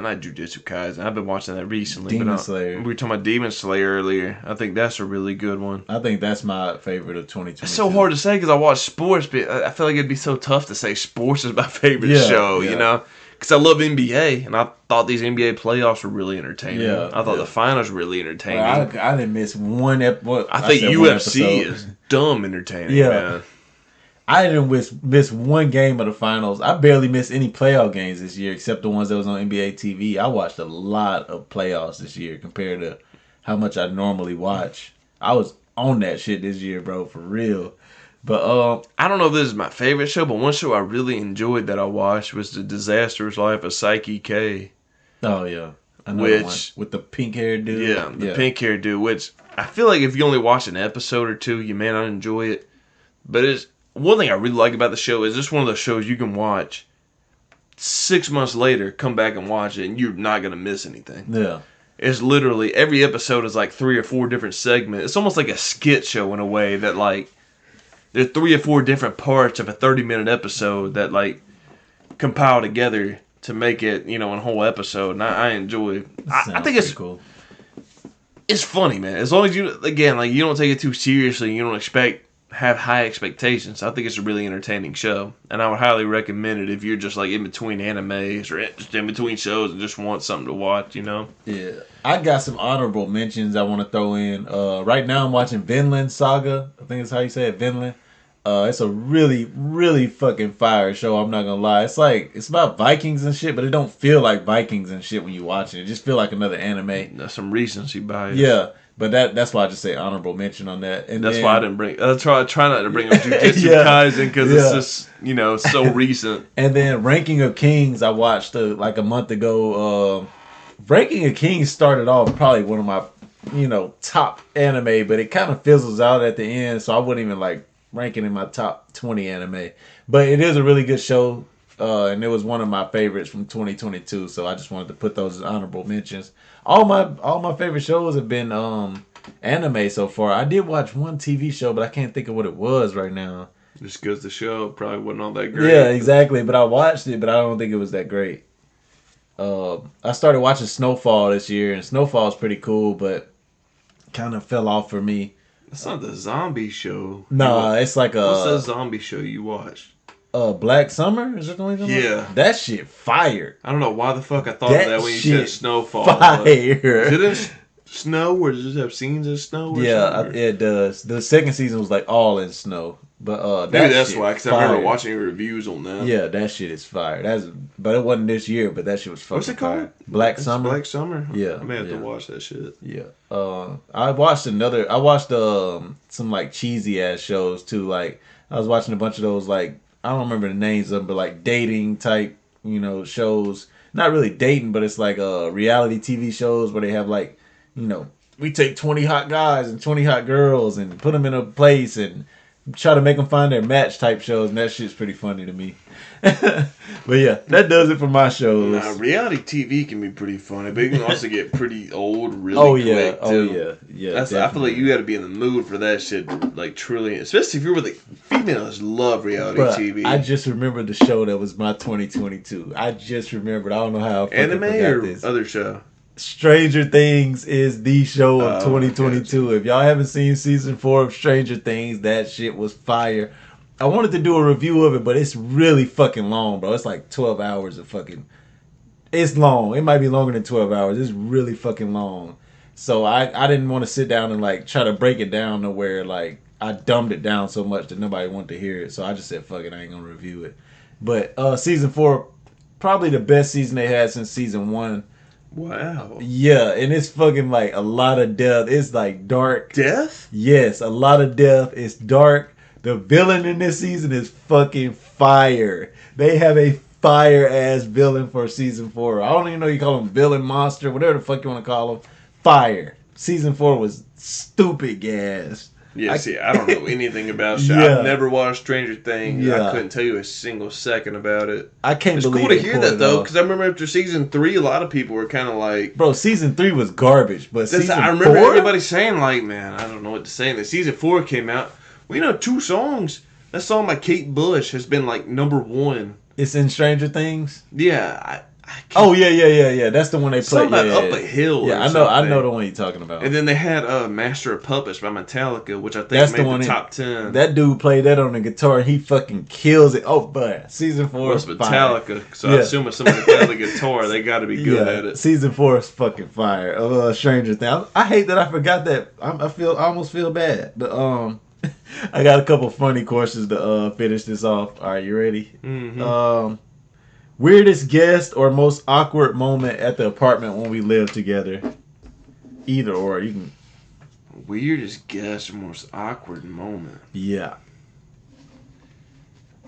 not Jujutsu Kaisen. I've been watching that recently. Demon Slayer. We were talking about Demon Slayer earlier. I think that's a really good one. I think that's my favorite of 2022. It's so hard to say because I watch sports, but I feel like it'd be so tough to say sports is my favorite show, you know? Because I love NBA, and I thought these NBA playoffs were really entertaining. Yeah, I thought the finals were really entertaining. Well, I didn't miss one episode. I think UFC is dumb entertaining, man. I didn't miss one game of the finals. I barely missed any playoff games this year, except the ones that was on NBA TV. I watched a lot of playoffs this year compared to how much I normally watch. I was on that shit this year, bro, for real. But I don't know if this is my favorite show, but one show I really enjoyed that I watched was The Disastrous Life of Psyche K. Oh yeah, with the pink haired dude. Yeah, the pink haired dude. Which I feel like if you only watch an episode or two, you may not enjoy it. But it's one thing I really like about the show is it's one of those shows you can watch 6 months later, come back and watch it, and you're not gonna miss anything. Yeah. It's literally every episode is like 3 or 4 different segments. It's almost like a skit show in a way that like. There are 3 or 4 different parts of a 30-minute episode that like compile together to make it, you know, a whole episode. And I enjoy it. I think it's cool. It's funny, man. As long as you, again, like you don't take it too seriously, you don't have high expectations. I think it's a really entertaining show, and I would highly recommend it if you're just like in between animes or just in between shows and just want something to watch. You know? Yeah, I got some honorable mentions I want to throw in. Right now, I'm watching Vinland Saga. I think that's how you say it, Vinland. It's a really, really fucking fire show. I'm not gonna lie. It's about Vikings and shit, but it don't feel like Vikings and shit when you watch it. It just feel like another anime. That's some recency bias. Yeah, But that's why I just say honorable mention on that. And that's why I didn't bring. That's why I try not to bring up Jujutsu Kaisen because it's just so recent. And then Ranking of Kings, I watched like a month ago. Ranking of Kings started off probably one of my top anime, but it kind of fizzles out at the end, so I wouldn't even like rank it in my top 20 anime. But it is a really good show, and it was one of my favorites from 2022. So I just wanted to put those as honorable mentions. All my favorite shows have been anime so far. I did watch one TV show, but I can't think of what it was right now. Just because the show probably wasn't all that great. Yeah, exactly. But I watched it, but I don't think it was that great. I started watching Snowfall this year, and Snowfall is pretty cool, but kind of fell off for me. That's not the zombie show. No, it's like what's that zombie show you watched? Black Summer? Is that the one you're talking about? That shit fire. I don't know why the fuck I thought of that when you said Snowfall. Fire. Is it in snow, or does it have scenes in snow? It does. The second season was like all in snow. But maybe that's why, because I remember watching reviews on that. Yeah, that shit is fire. But it wasn't this year, but that shit was fucking What's it called? Fire. Black Summer. Black Summer? Yeah. I may have to watch that shit. Yeah. I watched some like cheesy ass shows too. Like I was watching a bunch of those like I don't remember the names of them, but like dating type, shows. Not really dating, but it's like reality TV shows where they have like, we take 20 hot guys and 20 hot girls and put them in a place and try to make them find their match type shows, and that shit's pretty funny to me. But yeah, that does it for my shows. Reality TV can be pretty funny, but it can also get pretty old really quick too. Yeah. I feel like you got to be in the mood for that shit, like truly, especially if you're with females love reality TV. I just remembered the show that was my 2022. I just remembered. I don't know how. Anime or this. Other show. Stranger Things is the show of 2022. Gotcha. If y'all haven't seen season 4 of Stranger Things, that shit was fire. I wanted to do a review of it, but it's really fucking long, bro. It's like 12 hours of fucking... It's long. It might be longer than 12 hours. It's really fucking long. So I didn't want to sit down and like try to break it down to where like I dumbed it down so much that nobody wanted to hear it. So I just said, fuck it, I ain't gonna review it. But season 4, probably the best season they had since season 1. Wow. Yeah, and it's fucking like a lot of death. It's like dark. Death? Yes, a lot of death. It's dark. The villain in this season is fucking fire. They have a fire ass villain for season 4. I don't even know you call him villain, monster, whatever the fuck you want to call him. Fire. Season 4 was stupid gas. Yeah, I don't know anything about shit. Yeah. I've never watched Stranger Things. Yeah. I couldn't tell you a single second about it. I can't believe it's cool to hear that, though, because I remember after season 3, a lot of people were kind of like... Bro, season 3 was garbage, but season 4... I remember everybody saying, like, man, I don't know what to say. And then season 4 came out. Well, 2 songs. That song by Kate Bush has been, like, #1. It's in Stranger Things? Yeah, I oh, yeah. That's the one they played. Something about Up a Hill. Yeah, I know the one you're talking about. And then they had Master of Puppets by Metallica, which I think that's made the top 10. That dude played that on the guitar, and he fucking kills it. Oh, but season 4 is Metallica, so I assume if somebody played the guitar, they got to be good at it. Season 4 is fucking fire. Stranger Things. I hate that I forgot that. I almost feel bad, but I got a couple funny questions to finish this off. All right, you ready? Mm-hmm. Weirdest guest or most awkward moment at the apartment when we lived together? Either or, you can. Weirdest guest or most awkward moment? Yeah.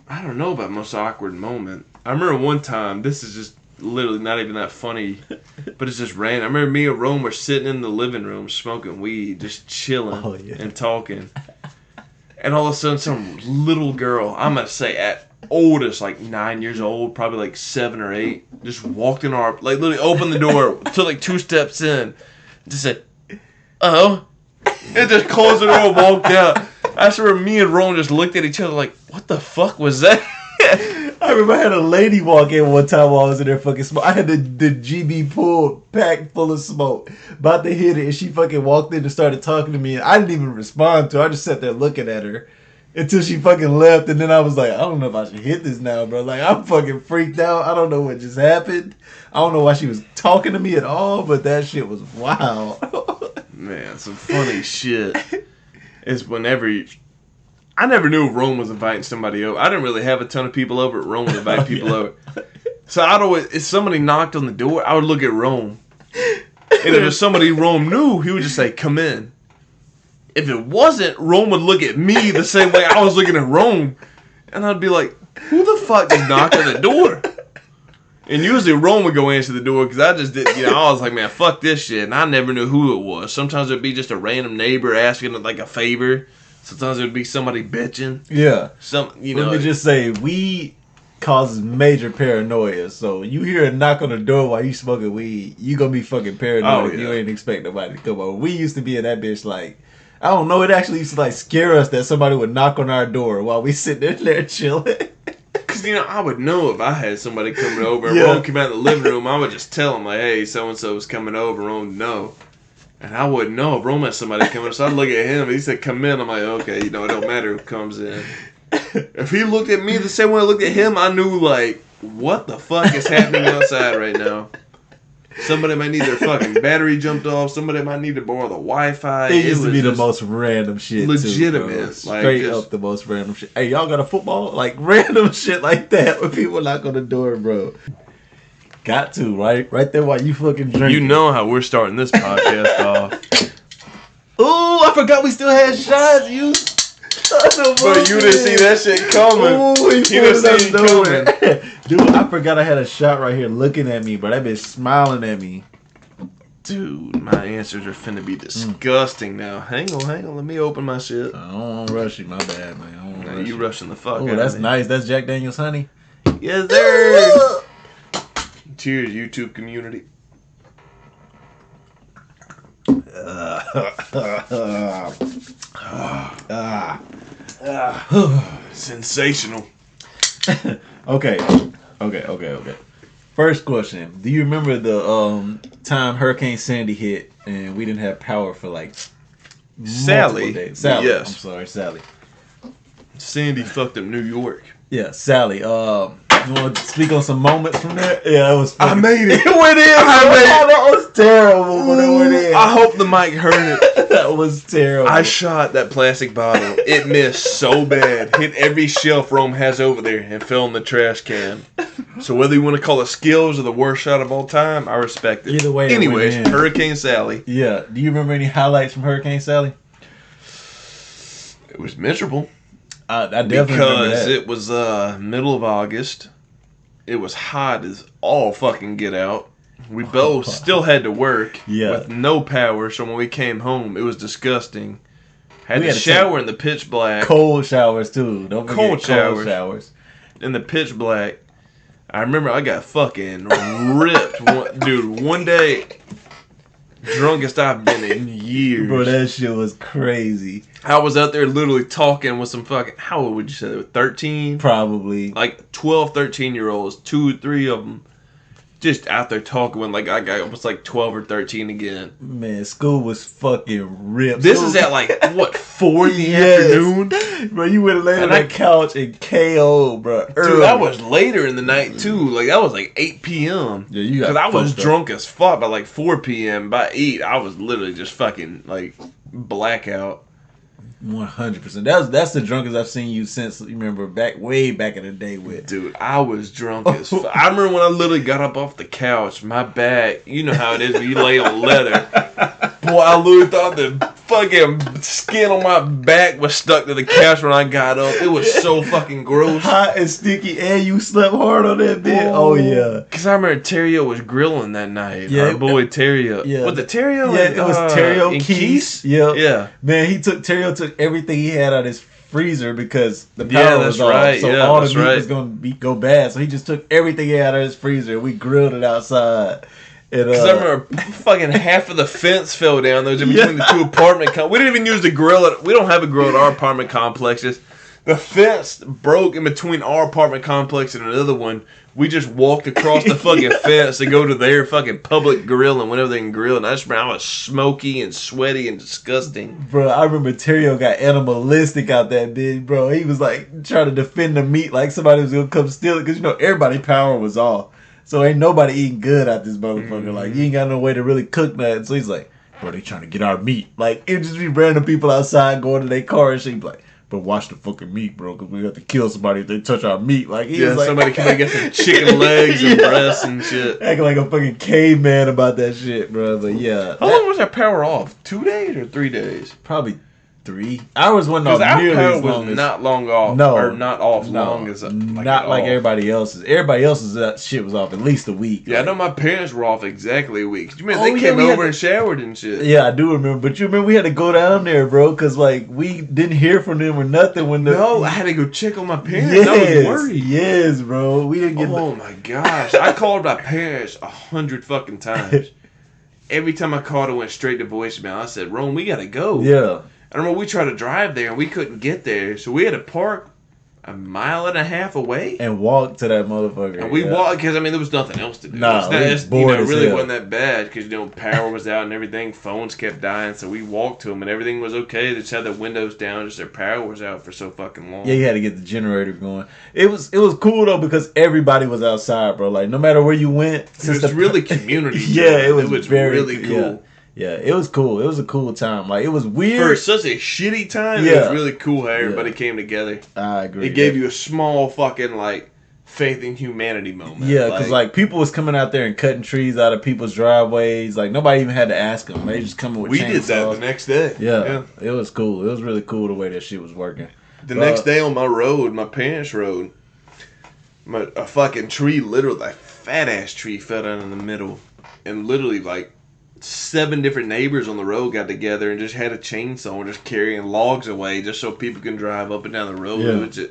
I don't know about most awkward moment. I remember one time, this is just literally not even that funny, but it's just random. I remember me and Rome were sitting in the living room smoking weed, just chilling and talking. And all of a sudden, some little girl, I'm going to say at oldest, like 9 years old, probably like 7 or 8, just walked in our, like literally opened the door, took like 2 steps in, just said, "Oh," and just closed the door and walked out. I swear me and Ron just looked at each other like, what the fuck was that? I remember I had a lady walk in one time while I was in there fucking smoke. I had the GB pool packed full of smoke, about to hit it, and she fucking walked in and started talking to me, and I didn't even respond to her. I just sat there looking at her until she fucking left, and then I was like, I don't know if I should hit this now, bro. Like, I'm fucking freaked out. I don't know what just happened. I don't know why she was talking to me at all, but that shit was wild. Man, some funny shit is whenever I never knew Rome was inviting somebody over. I didn't really have a ton of people over. Rome would invite people over. So I'd always, if somebody knocked on the door, I would look at Rome. And if it was somebody Rome knew, he would just say, come in. If it wasn't, Rome would look at me the same way I was looking at Rome. And I'd be like, who the fuck just knocked on the door? And usually Rome would go answer the door because I just didn't, I was like, man, fuck this shit. And I never knew who it was. Sometimes it'd be just a random neighbor asking like a favor. Sometimes it'd be somebody bitching. Yeah. Let me just say, weed causes major paranoia. So you hear a knock on the door while you smoking weed, you gonna be fucking paranoid if you ain't expect nobody to come over. We used to be in that bitch like, I don't know, it actually used to like scare us that somebody would knock on our door while we sitting there chilling. Because, I would know if I had somebody coming over and Rome came out in the living room, I would just tell them, like, hey, so-and-so was coming over, Rome, no. And I wouldn't know if Rome had somebody coming, so I'd look at him, and he said, come in. I'm like, okay, it don't matter who comes in. If he looked at me the same way I looked at him, I knew, like, what the fuck is happening outside right now? Somebody might need their fucking battery jumped off. Somebody might need to borrow the Wi-Fi. It used to be the most random shit. Legitimate. Too, straight up the most random shit. Hey, y'all got a football? Like random shit like that when people knock on the door, bro. Got to, right? Right there while you fucking drink. You know how we're starting this podcast off. Ooh, I forgot we still had shots, you. But you didn't see that shit coming. Ooh, you didn't see it coming. Dude, I forgot I had a shot right here looking at me, bro. That bitch smiling at me. Dude, my answers are finna be disgusting now. Hang on. Let me open my shit. I don't want to rush you. My bad, man. You rushing the fuck out of that's me. Nice. That's Jack Daniel's honey. Yes, sir. Cheers, YouTube community. Sensational. Okay. First question: do you remember the time Hurricane Sandy hit and we didn't have power for like Sally? Days? Sally. Yes. I'm sorry, Sally. Sandy fucked up New York. Yeah, Sally. You want to speak on some moments from there? Yeah, it was. I made it. It went in. That was terrible. When it went in. I hope the mic heard it. That was terrible. I shot that plastic bottle. It missed so bad. Hit every shelf Rome has over there and fell in the trash can. So whether you want to call it skills or the worst shot of all time, I respect it. Either way. Anyways, Hurricane Sally. Yeah. Do you remember any highlights from Hurricane Sally? It was miserable. I definitely remember that. Because it was middle of August. It was hot as all fucking get out. We both still had to work with no power, so when we came home, it was disgusting. Had to shower in the pitch black. Cold showers, too. Don't forget cold showers. In the pitch black. I remember I got fucking ripped. Dude, one day, drunkest I've been in years. Bro, that shit was crazy. I was out there literally talking with some fucking, how old would you say they were, 13? Probably. Like 12, 13-year-olds, 2 or 3 of them, just out there talking when like I was like 12 or 13 again. Man, Scoob was fucking ripped. This is at like, what, 4 in the afternoon? Bro, you would have laid on that couch and KO, bro. Dude, that was later in the night too. Like that was like 8 p.m. Yeah, you got because I was drunk as fuck by like 4 p.m. By 8, I was literally just fucking like blackout. 100%. That's the drunkest I've seen you since. You remember way back in the day with. Dude, I was drunk as fuck. I remember when I literally got up off the couch, my back. You know how it is when you lay on leather. Boy, I literally thought the fucking skin on my back was stuck to the couch when I got up. It was so fucking gross. Hot and sticky, and you slept hard on that bit. Oh yeah. Because I remember Terrio was grilling that night. Yeah, our boy Terrio. Yeah. Was it Terrio? Yeah, it was Terrio Keys. Yeah. Man, Terrio took everything he had out of his freezer because the power was off. Right. So all the meat was going to go bad. So he just took everything he had out of his freezer. We grilled it outside. Because I remember fucking half of the fence fell down. Those in between the two apartment complexes. We didn't even use the grill. We don't have a grill at our apartment complexes. The fence broke in between our apartment complex and another one. We just walked across the fucking fence to go to their fucking public grill and whenever they can grill. And I just remember I was smoky and sweaty and disgusting. Bro, I remember Terrio got animalistic out that bitch, bro. He was like trying to defend the meat like somebody was going to come steal it because, everybody's power was off. So ain't nobody eating good out this motherfucker. Mm-hmm. Like, you ain't got no way to really cook nothing. So he's like, bro, they trying to get our meat. Like, it just be random people outside going to their car and shit. Like, but watch the fucking meat, bro, because we have to kill somebody if they touch our meat. Like, he was like, somebody come and get some chicken legs and breasts and shit. Acting like a fucking caveman about that shit, bro. But yeah. How long was our power off? 2 days or 3 days? Probably 3. Ours wasn't off our nearly power as long was as... not long off. No. Or not off no, long as... not like everybody else's. Everybody else's shit was off at least a week. Yeah, like. I know my parents were off exactly a week. You remember they came over and showered and shit. Yeah, I do remember. But you remember we had to go down there, bro, because like we didn't hear from them or nothing when the... No, I had to go check on my parents. Yes, I was worried. Yes, bro. We didn't get... Oh my gosh. I called my parents 100 fucking times. Every time I called, it went straight to voicemail. I said, Rome, we gotta go. Yeah. I remember we tried to drive there and we couldn't get there. So we had to park 1.5 miles away. And walk to that motherfucker. And we walked because, I mean, there was nothing else to do. Nah, it really wasn't that bad because, power was out and everything. Phones kept dying. So we walked to them and everything was okay. They just had their windows down. Just their power was out for so fucking long. Yeah, you had to get the generator going. It was cool, though, because everybody was outside, bro. Like, no matter where you went. It was really community. Yeah, it was very really cool. Yeah, it was cool. It was a cool time. Like, it was weird. For such a shitty time, it was really cool how everybody came together. I agree. It gave you a small fucking, faith in humanity moment. Yeah, because, people was coming out there and cutting trees out of people's driveways. Like, nobody even had to ask them. They just coming with chainsaws. We did that the next day. Yeah, it was cool. It was really cool the way that shit was working. The next day on my road, my parents' road, a fucking tree, literally, a fat-ass tree fell down in the middle. And literally, 7 different neighbors on the road got together and just had a chainsaw and just carrying logs away just so people can drive up and down the road. Yeah.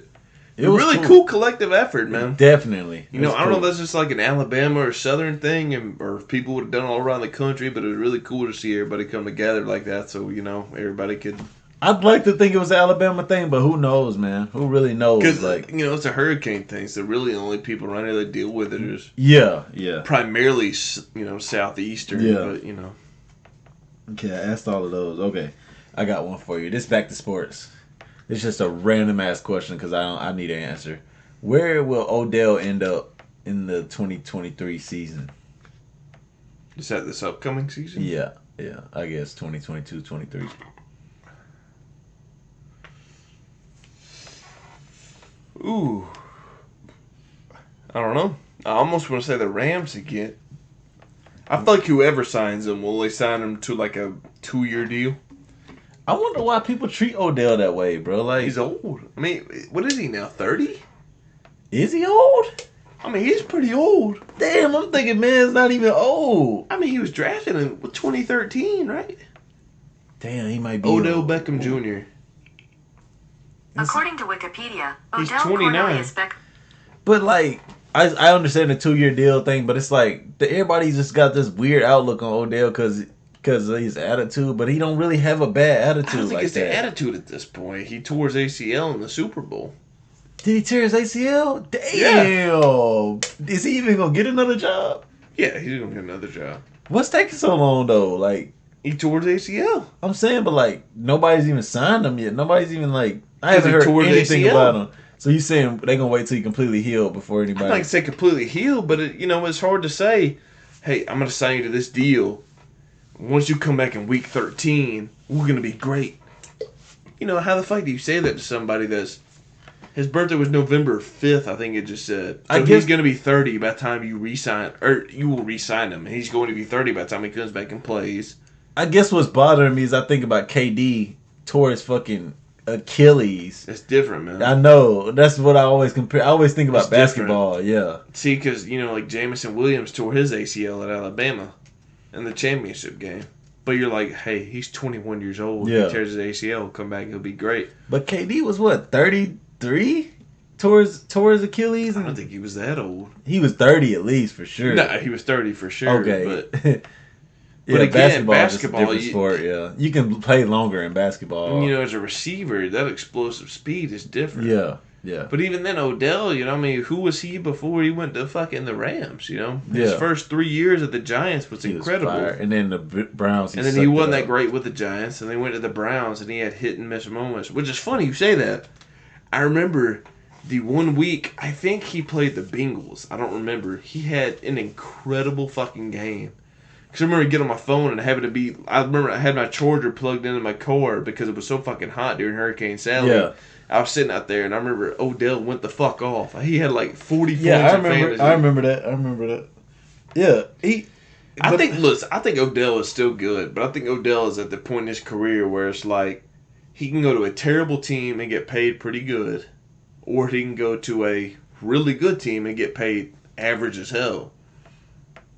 It was really cool collective effort, man. Definitely. I don't know if that's just an Alabama or Southern thing or if people would have done it all around the country, but it was really cool to see everybody come together like that so, everybody could... I'd like to think it was an Alabama thing, but who knows, man? Who really knows? Because, it's a hurricane thing, so really the only people around here that deal with it is... Yeah. Primarily, southeastern, but, Okay, I asked all of those. Okay, I got one for you. This back to sports. It's just a random ass question because I need an answer. Where will Odell end up in the 2023 season? Is that this upcoming season? Yeah. I guess 2022-23. Ooh. I don't know. I almost want to say the Rams again. I feel like whoever signs him, will they sign him to a 2-year deal? I wonder why people treat Odell that way, bro. Like, he's old. I mean, what is he now? 30? Is he old? I mean, he's pretty old. Damn, I'm thinking man's not even old. I mean, he was drafted in 2013, right? Damn, he might be Odell old. Beckham Jr. According to Wikipedia, he's Odell 29. Cornelius Beckham. But I understand the 2-year deal thing, but it's everybody just got this weird outlook on Odell because of his attitude, but he don't really have a bad attitude. I don't think it's the attitude at this point. He tore his ACL in the Super Bowl. Did he tear his ACL? Damn! Yeah. Is he even gonna get another job? Yeah, he's gonna get another job. What's taking so long though? He tore his ACL. I'm saying, but nobody's even signed him yet. Nobody's even I haven't heard anything about him. So you saying they gonna wait till he completely healed before anybody? I'm not gonna say completely healed, but it's hard to say. Hey, I'm gonna sign you to this deal. Once you come back in week 13, we're gonna be great. How the fuck do you say that to somebody that's his birthday was November 5th? I think it just said. So he's gonna be 30 by the time you resign, or you will resign him. He's going to be 30 by the time he comes back and plays. I guess what's bothering me is I think about KD tore his fucking Achilles. It's different, man. I know. That's what I always compare. I always think about basketball. Yeah. See, because Jamison Williams tore his ACL at Alabama in the championship game. But you're like, hey, he's 21 years old. Yeah. He tears his ACL, come back, he'll be great. But KD was what, 33? Tore his Achilles? I don't think he was that old. He was 30 at least for sure. No, he was 30 for sure. Okay. But again, basketball is a different sport. Yeah, you can play longer in basketball. And, as a receiver, that explosive speed is different. Yeah. But even then, Odell, who was he before he went to fucking the Rams? His first 3 years at the Giants was incredible. And then the Browns. And then he wasn't that great with the Giants, and they went to the Browns, and he had hit and miss moments. Which is funny you say that. I remember the 1 week, I think he played the Bengals. I don't remember. He had an incredible fucking game. Because I remember getting on my phone and having to be... I remember I had my charger plugged into my car because it was so fucking hot during Hurricane Sally. Yeah. I was sitting out there and I remember Odell went the fuck off. He had like 40 points in fantasy. I remember that. Yeah. I think Odell is still good, but I think Odell is at the point in his career where it's like he can go to a terrible team and get paid pretty good, or he can go to a really good team and get paid average as hell.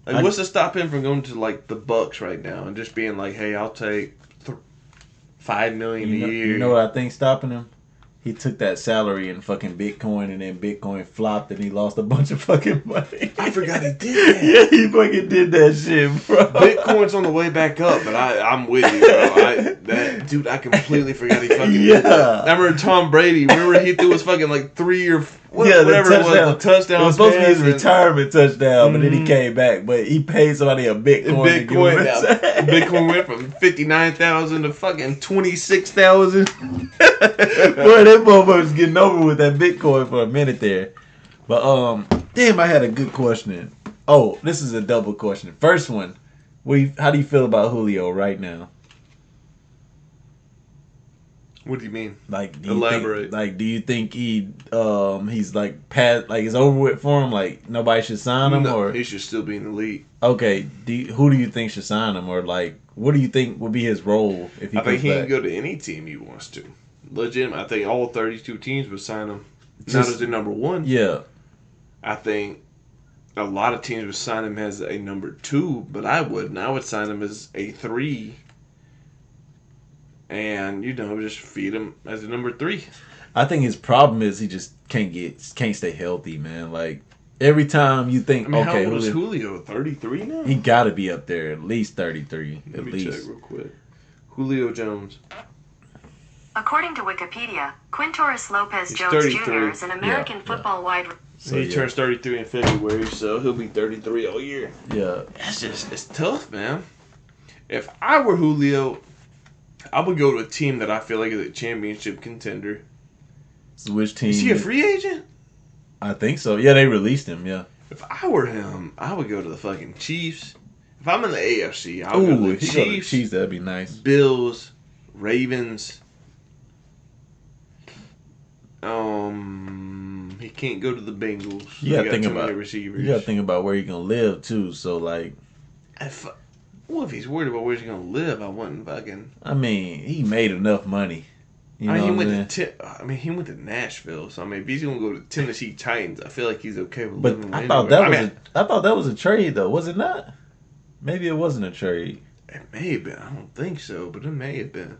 Like, what's to stop him from going to like the Bucks right now and just being like, "Hey, I'll take $5 million a year." You know what I think stopping him? He took that salary in fucking Bitcoin, and then Bitcoin flopped, and he lost a bunch of fucking money. I forgot he did that. Yeah, he fucking did that shit, bro. Bitcoin's on the way back up, but I'm with you, bro. I completely forgot he fucking did that. I remember Tom Brady. Remember he threw his fucking like 3 or whatever it was, the touchdown. It was supposed to be his retirement touchdown, but then he came back. But he paid somebody a Bitcoin. Bitcoin went from 59,000 to fucking 26,000. Boy, that motherfucker's getting over with that Bitcoin for a minute there. But damn, I had a good question. Oh, this is a double question. First one, how do you feel about Julio right now? What do you mean? Like, elaborate. Do you think he's like past, like it's over with for him? Like nobody should sign him, or he should still be in the league? Okay, who do you think should sign him, or like what do you think would be his role if he? I think he can go to any team he wants to. Legitimate. I think all 32 teams would sign him. Not as a number one. Yeah. I think a lot of teams would sign him as a number 2, but I wouldn't. I would sign him as a 3. And, just feed him as a number 3. I think his problem is he just can't stay healthy, man. Like, every time you think, how old is Julio? 33 now? He got to be up there, at least 33. Let me check real quick. Julio Jones. According to Wikipedia, Quintoris Lopez Jones Jr. is an American football wide receiver. So he turns 33 in February, so he'll be 33 all year. Yeah. It's tough, man. If I were Julio, I would go to a team that I feel like is a championship contender. So which team? Is he a free agent? I think so. Yeah, they released him, yeah. If I were him, I would go to the fucking Chiefs. If I'm in the AFC, I would go to the Chiefs. Chiefs, that'd be nice. Bills, Ravens. He can't go to the Bengals. You gotta think about where you're gonna live too. So like, if he's worried about where he's gonna live, I wouldn't fucking. I mean, he made enough money. He went to Nashville. So I mean, if he's gonna go to Tennessee Titans, I feel like he's okay with living. But I thought that was a trade though, was it not? Maybe it wasn't a trade. It may have been. I don't think so, but it may have been.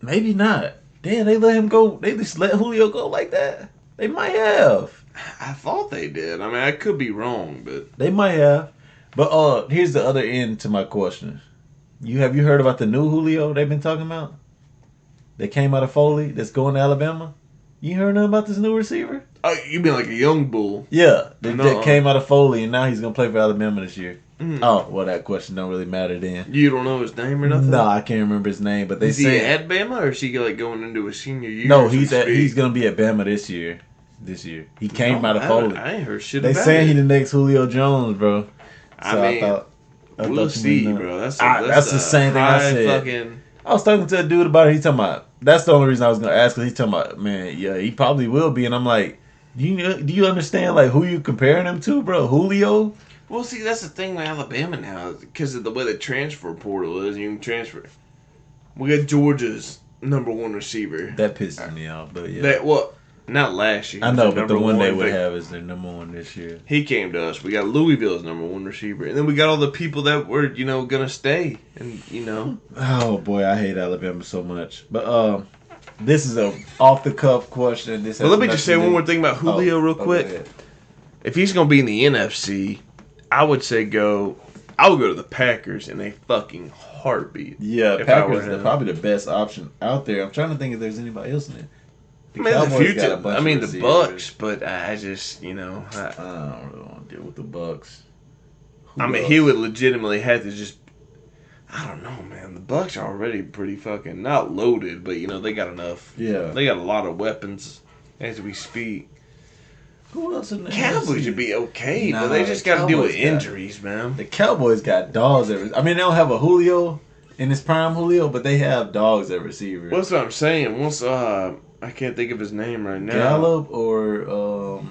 Maybe not. Damn, they let him go. They just let Julio go like that. They might have. I thought they did. I mean, I could be wrong, but they might have. But here's the other end to my question. Have you heard about the new Julio they've been talking about? That came out of Foley. That's going to Alabama. You heard nothing about this new receiver? Oh, you mean like a young bull? Yeah, that came out of Foley, and now he's gonna play for Alabama this year. Mm. Oh, well, that question don't really matter then. You don't know his name or nothing? No, I can't remember his name, but is he at Bama, or is he like going into his senior year? No, he's gonna be at Bama this year. He came out of Foley. I ain't heard shit about it. They saying he the next Julio Jones, bro. So I thought we'll see, bro. That's the same thing I said. I was talking to a dude about it. He's talking about, that's the only reason I was gonna ask. Cause he's talking about, man, yeah, he probably will be, and I'm like, do you understand like who you comparing him to, bro? Julio? Well, see, that's the thing with Alabama now, because of the way the transfer portal is. You can transfer. We got Georgia's number 1 receiver. That pisses me off, but yeah. Not last year. I know, but the one they would have is their number 1 this year. He came to us. We got Louisville's number 1 receiver, and then we got all the people that were, gonna stay, and Oh boy, I hate Alabama so much. But this is a off the cuff question. Well, let me just say one more thing about Julio real quick. If he's gonna be in the NFC, I would say I would go to the Packers in a fucking heartbeat. Yeah, Packers are probably the best option out there. I'm trying to think if there's anybody else in it. The future. The Bucks, but I just, I don't really want to deal with the Bucks. He would legitimately have to just. I don't know, man. The Bucks are already pretty fucking not loaded, but they got enough. Yeah, they got a lot of weapons as we speak. Who else in the Cowboys NFC? should be okay, but they just got to deal with injuries, man. The Cowboys got dogs I mean, they don't have a Julio in his prime Julio, but they have dogs at receiver. What's what I'm saying? Once I can't think of his name right now. Gallup or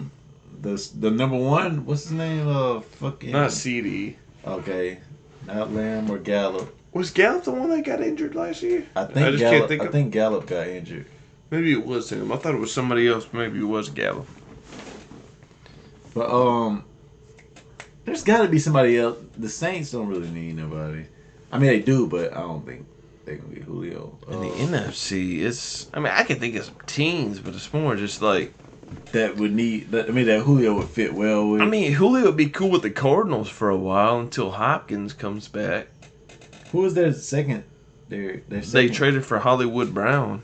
the number one. What's his name? Fucking not CD. Okay, not Lamb or Gallup. Was Gallup the one that got injured last year? I think Gallup got injured. Maybe it was him. I thought it was somebody else. Maybe it was Gallup. But there's got to be somebody else. The Saints don't really need nobody. I mean, they do, but I don't think they're gonna get Julio. In the NFC, it's. I mean, I can think of some teams, but it's more just like that would need. That Julio would fit well with. I mean, Julio would be cool with the Cardinals for a while until Hopkins comes back. Who was their second? They traded for Hollywood Brown.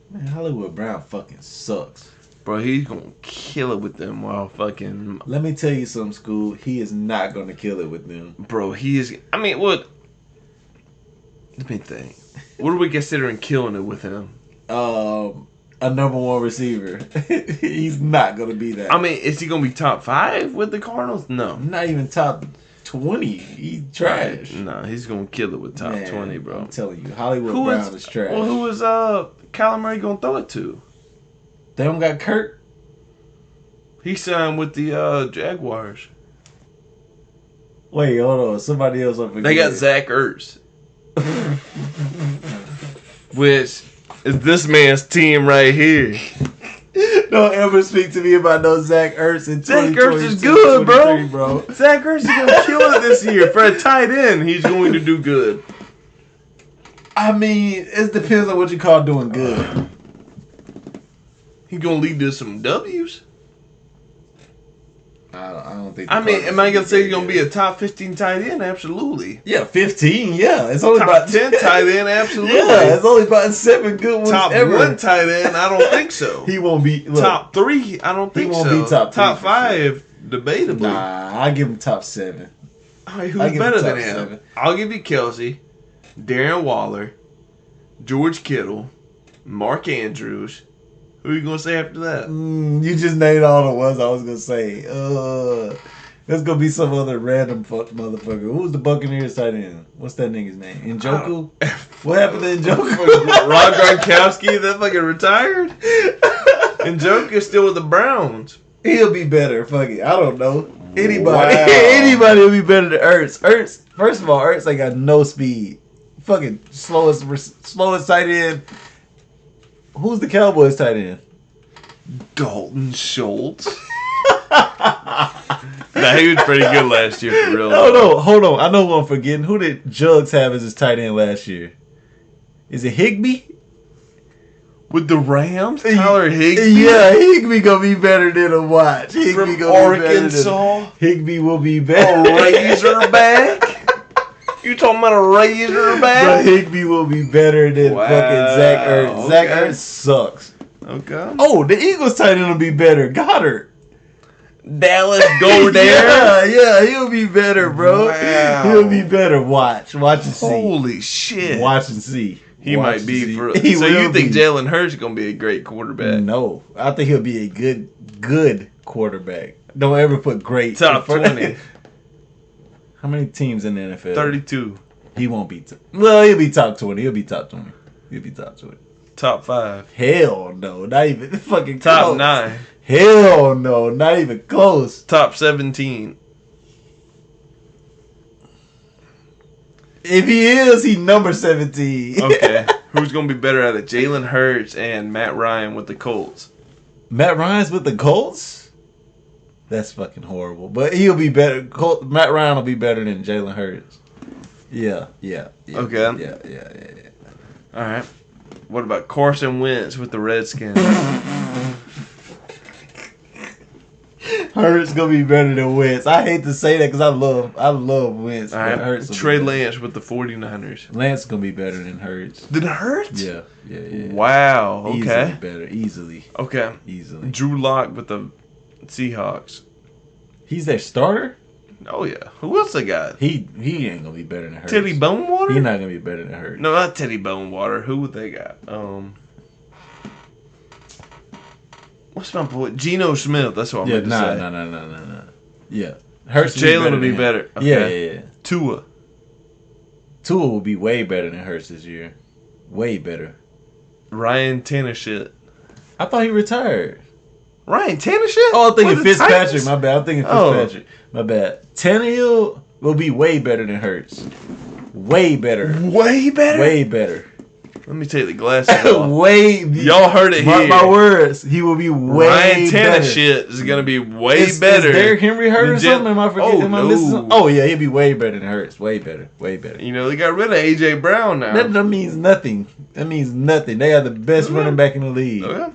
Man, Hollywood Brown fucking sucks. Bro, he's gonna kill it with them while fucking. Let me tell you something, Scoob. He is not gonna kill it with them. Bro, he is. I mean, what? Let me think. What are we considering killing it with him? A number one receiver. He's not gonna be that. I mean, is he gonna be top 5 with the Cardinals? No, not even top 20. He's trash. No, he's gonna kill it with top 20, bro. I'm telling you, Hollywood Brown is trash. Well, who is Kyler Murray gonna throw it to? They don't got Kurt. He signed with the Jaguars. Wait, hold on. Somebody else up. They got Zach Ertz, which is this man's team right here. Don't ever speak to me about no Zach Ertz in 2022. Zach Ertz is good, bro. Zach Ertz is gonna kill it this year. For a tight end, he's going to do good. I mean, it depends on what you call doing good. He's gonna lead to some W's. I don't think. I mean, am I gonna say he's gonna be a top 15 tight end? Absolutely. Yeah, 15. Yeah, it's only top about 10 tight end. Absolutely. Yeah, it's only about 7 good ones top ever. 1 tight end. I don't think so. He won't be top 3. I don't think so. He won't be top 3. Top 5, debatably. Nah, I give him top 7. All right, who's better than him? 7. I'll give you Kelsey, Darren Waller, George Kittle, Mark Andrews. Who are you gonna say after that? You just named all the ones I was gonna say. There's gonna be some other random motherfucker. Who's the Buccaneers tight end? What's that nigga's name? Njoku? What happened to Njoku? Rob Gronkowski, that fucking retired? Njoku's still with the Browns. He'll be better. Fuck it. I don't know. Anybody will be better than Ertz. Ertz, first of all, Ertz ain't got no speed. Fucking slowest tight end. Who's the Cowboys tight end? Dalton Schultz. Nah, he was pretty good last year for real. No, hold on. I know who I'm forgetting. Who did Jugs have as his tight end last year? Is it Higbee? With the Rams? Tyler Higbee? Yeah, Higbee gonna be better than a watch. Higbee from gonna Arkansas? Higbee will be better. A Razorback? You talking about a Razorback? But Higbee will be better than fucking Zach Ertz. Okay. Zach Ertz sucks. Okay. Oh, the Eagles tight end will be better. Goddard. Dallas Goddard. Yeah, he'll be better, bro. Wow. He'll be better. Watch and see. Holy shit. Watch and see. He might be for. So you think Jalen Hurts is gonna be a great quarterback? No, I think he'll be a good quarterback. Don't ever put great. Top 20. How many teams in the NFL? 32. He won't be. Well, he'll be top 20. He'll be top 20. He'll be top 20. Top 5. Hell no, not even fucking top close. 9. Hell no, not even close. Top 17. If he is, he's number 17. Okay. Who's going to be better at it? Jalen Hurts and Matt Ryan with the Colts. Matt Ryan's with the Colts? That's fucking horrible. But he'll be better. Matt Ryan will be better than Jalen Hurts. Yeah. Okay. Yeah. All right. What about Carson Wentz with the Redskins? Hurts gonna be better than Wentz. I hate to say that because I love Wentz. All right. Hurts Trey Lance with the 49ers. Lance gonna be better than Hurts. Than Hurts? Yeah. Wow. Okay. Easily. Okay. Easily. Drew Lock with the Seahawks. He's their starter? Oh yeah. Who else they got? He ain't gonna be better than Hurts. Teddy Bonewater? He's not gonna be better than Hurts. No, not Teddy Bonewater. Who would they got? What's my boy? Geno Smith. That's what I'm going to say. No. Yeah. Hurts. Jalen will be better. Okay. Yeah. Tua will be way better than Hurts this year. Way better. Ryan Tannehill. I thought he retired. Ryan Tannehill? Oh, I'm thinking Fitzpatrick. My bad. I'm thinking Fitzpatrick. My bad. Tannehill will be way better than Hurts. Way better. Way better? Way better. Let me take the glasses off. Y'all heard it here. My words. He will be way Ryan better. Tannehill is going to be way better. Is Derrick Henry hurt or something? Am I forgetting? Am I missing something? Oh, yeah. He'll be way better than Hurts. Way better. Way better. You know, they got rid of A.J. Brown now. That means nothing. That means nothing. They are the best running back in the league. Okay.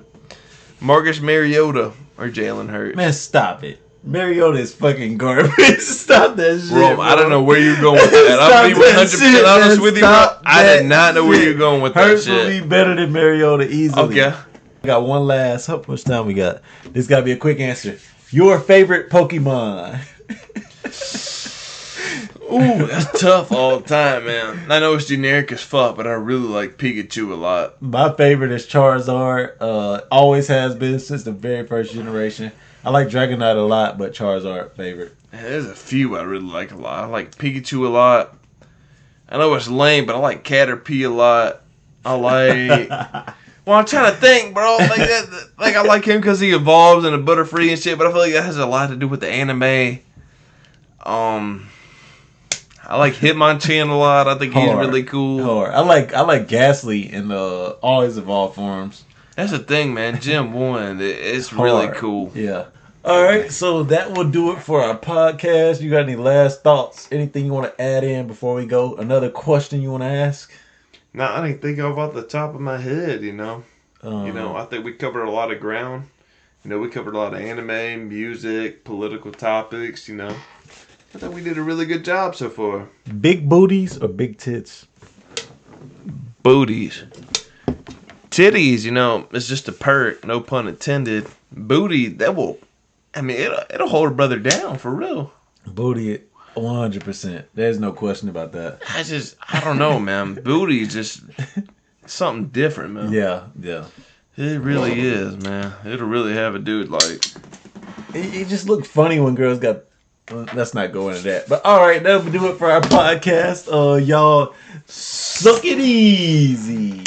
Marcus Mariota or Jalen Hurts. Man, stop it. Mariota is fucking garbage. Stop that shit. Bro, I don't know where you're going with that. I'll be 100% honest with you, bro. I did not know where you're going with that Hurts shit. will be better than Mariota easily. Okay. We got one last. How much time we got? This got to be a quick answer. Your favorite Pokemon? Ooh, that's tough all the time, man. I know it's generic as fuck, but I really like Pikachu a lot. My favorite is Charizard. Always has been since the very first generation. I like Dragonite a lot, but Charizard favorite. There's a few I really like a lot. I like Pikachu a lot. I know it's lame, but I like Caterpie a lot. I like... Well, I'm trying to think, bro. Like I like him because he evolves and a Butterfree and shit, but I feel like that has a lot to do with the anime. I like Hitmonchan a lot. I think he's really cool. I like Ghastly in all his evolved forms. That's the thing, man. Gen 1, it's really cool. Yeah. All right, so that will do it for our podcast. You got any last thoughts? Anything you want to add in before we go? Another question you want to ask? No, I didn't think of off the top of my head, you know. I think we covered a lot of ground. We covered a lot of anime, music, political topics, I think we did a really good job so far. Big booties or big tits? Booties. Titties, it's just a perk, no pun intended. Booty, it'll hold a brother down for real. Booty, 100%. There's no question about that. I don't know, man. Booty is just something different, man. Yeah. It really is, man. It'll really have a dude like... It just looked funny when girls got... Let's not go into that. But all right, that'll do it for our podcast. Y'all, suck it easy.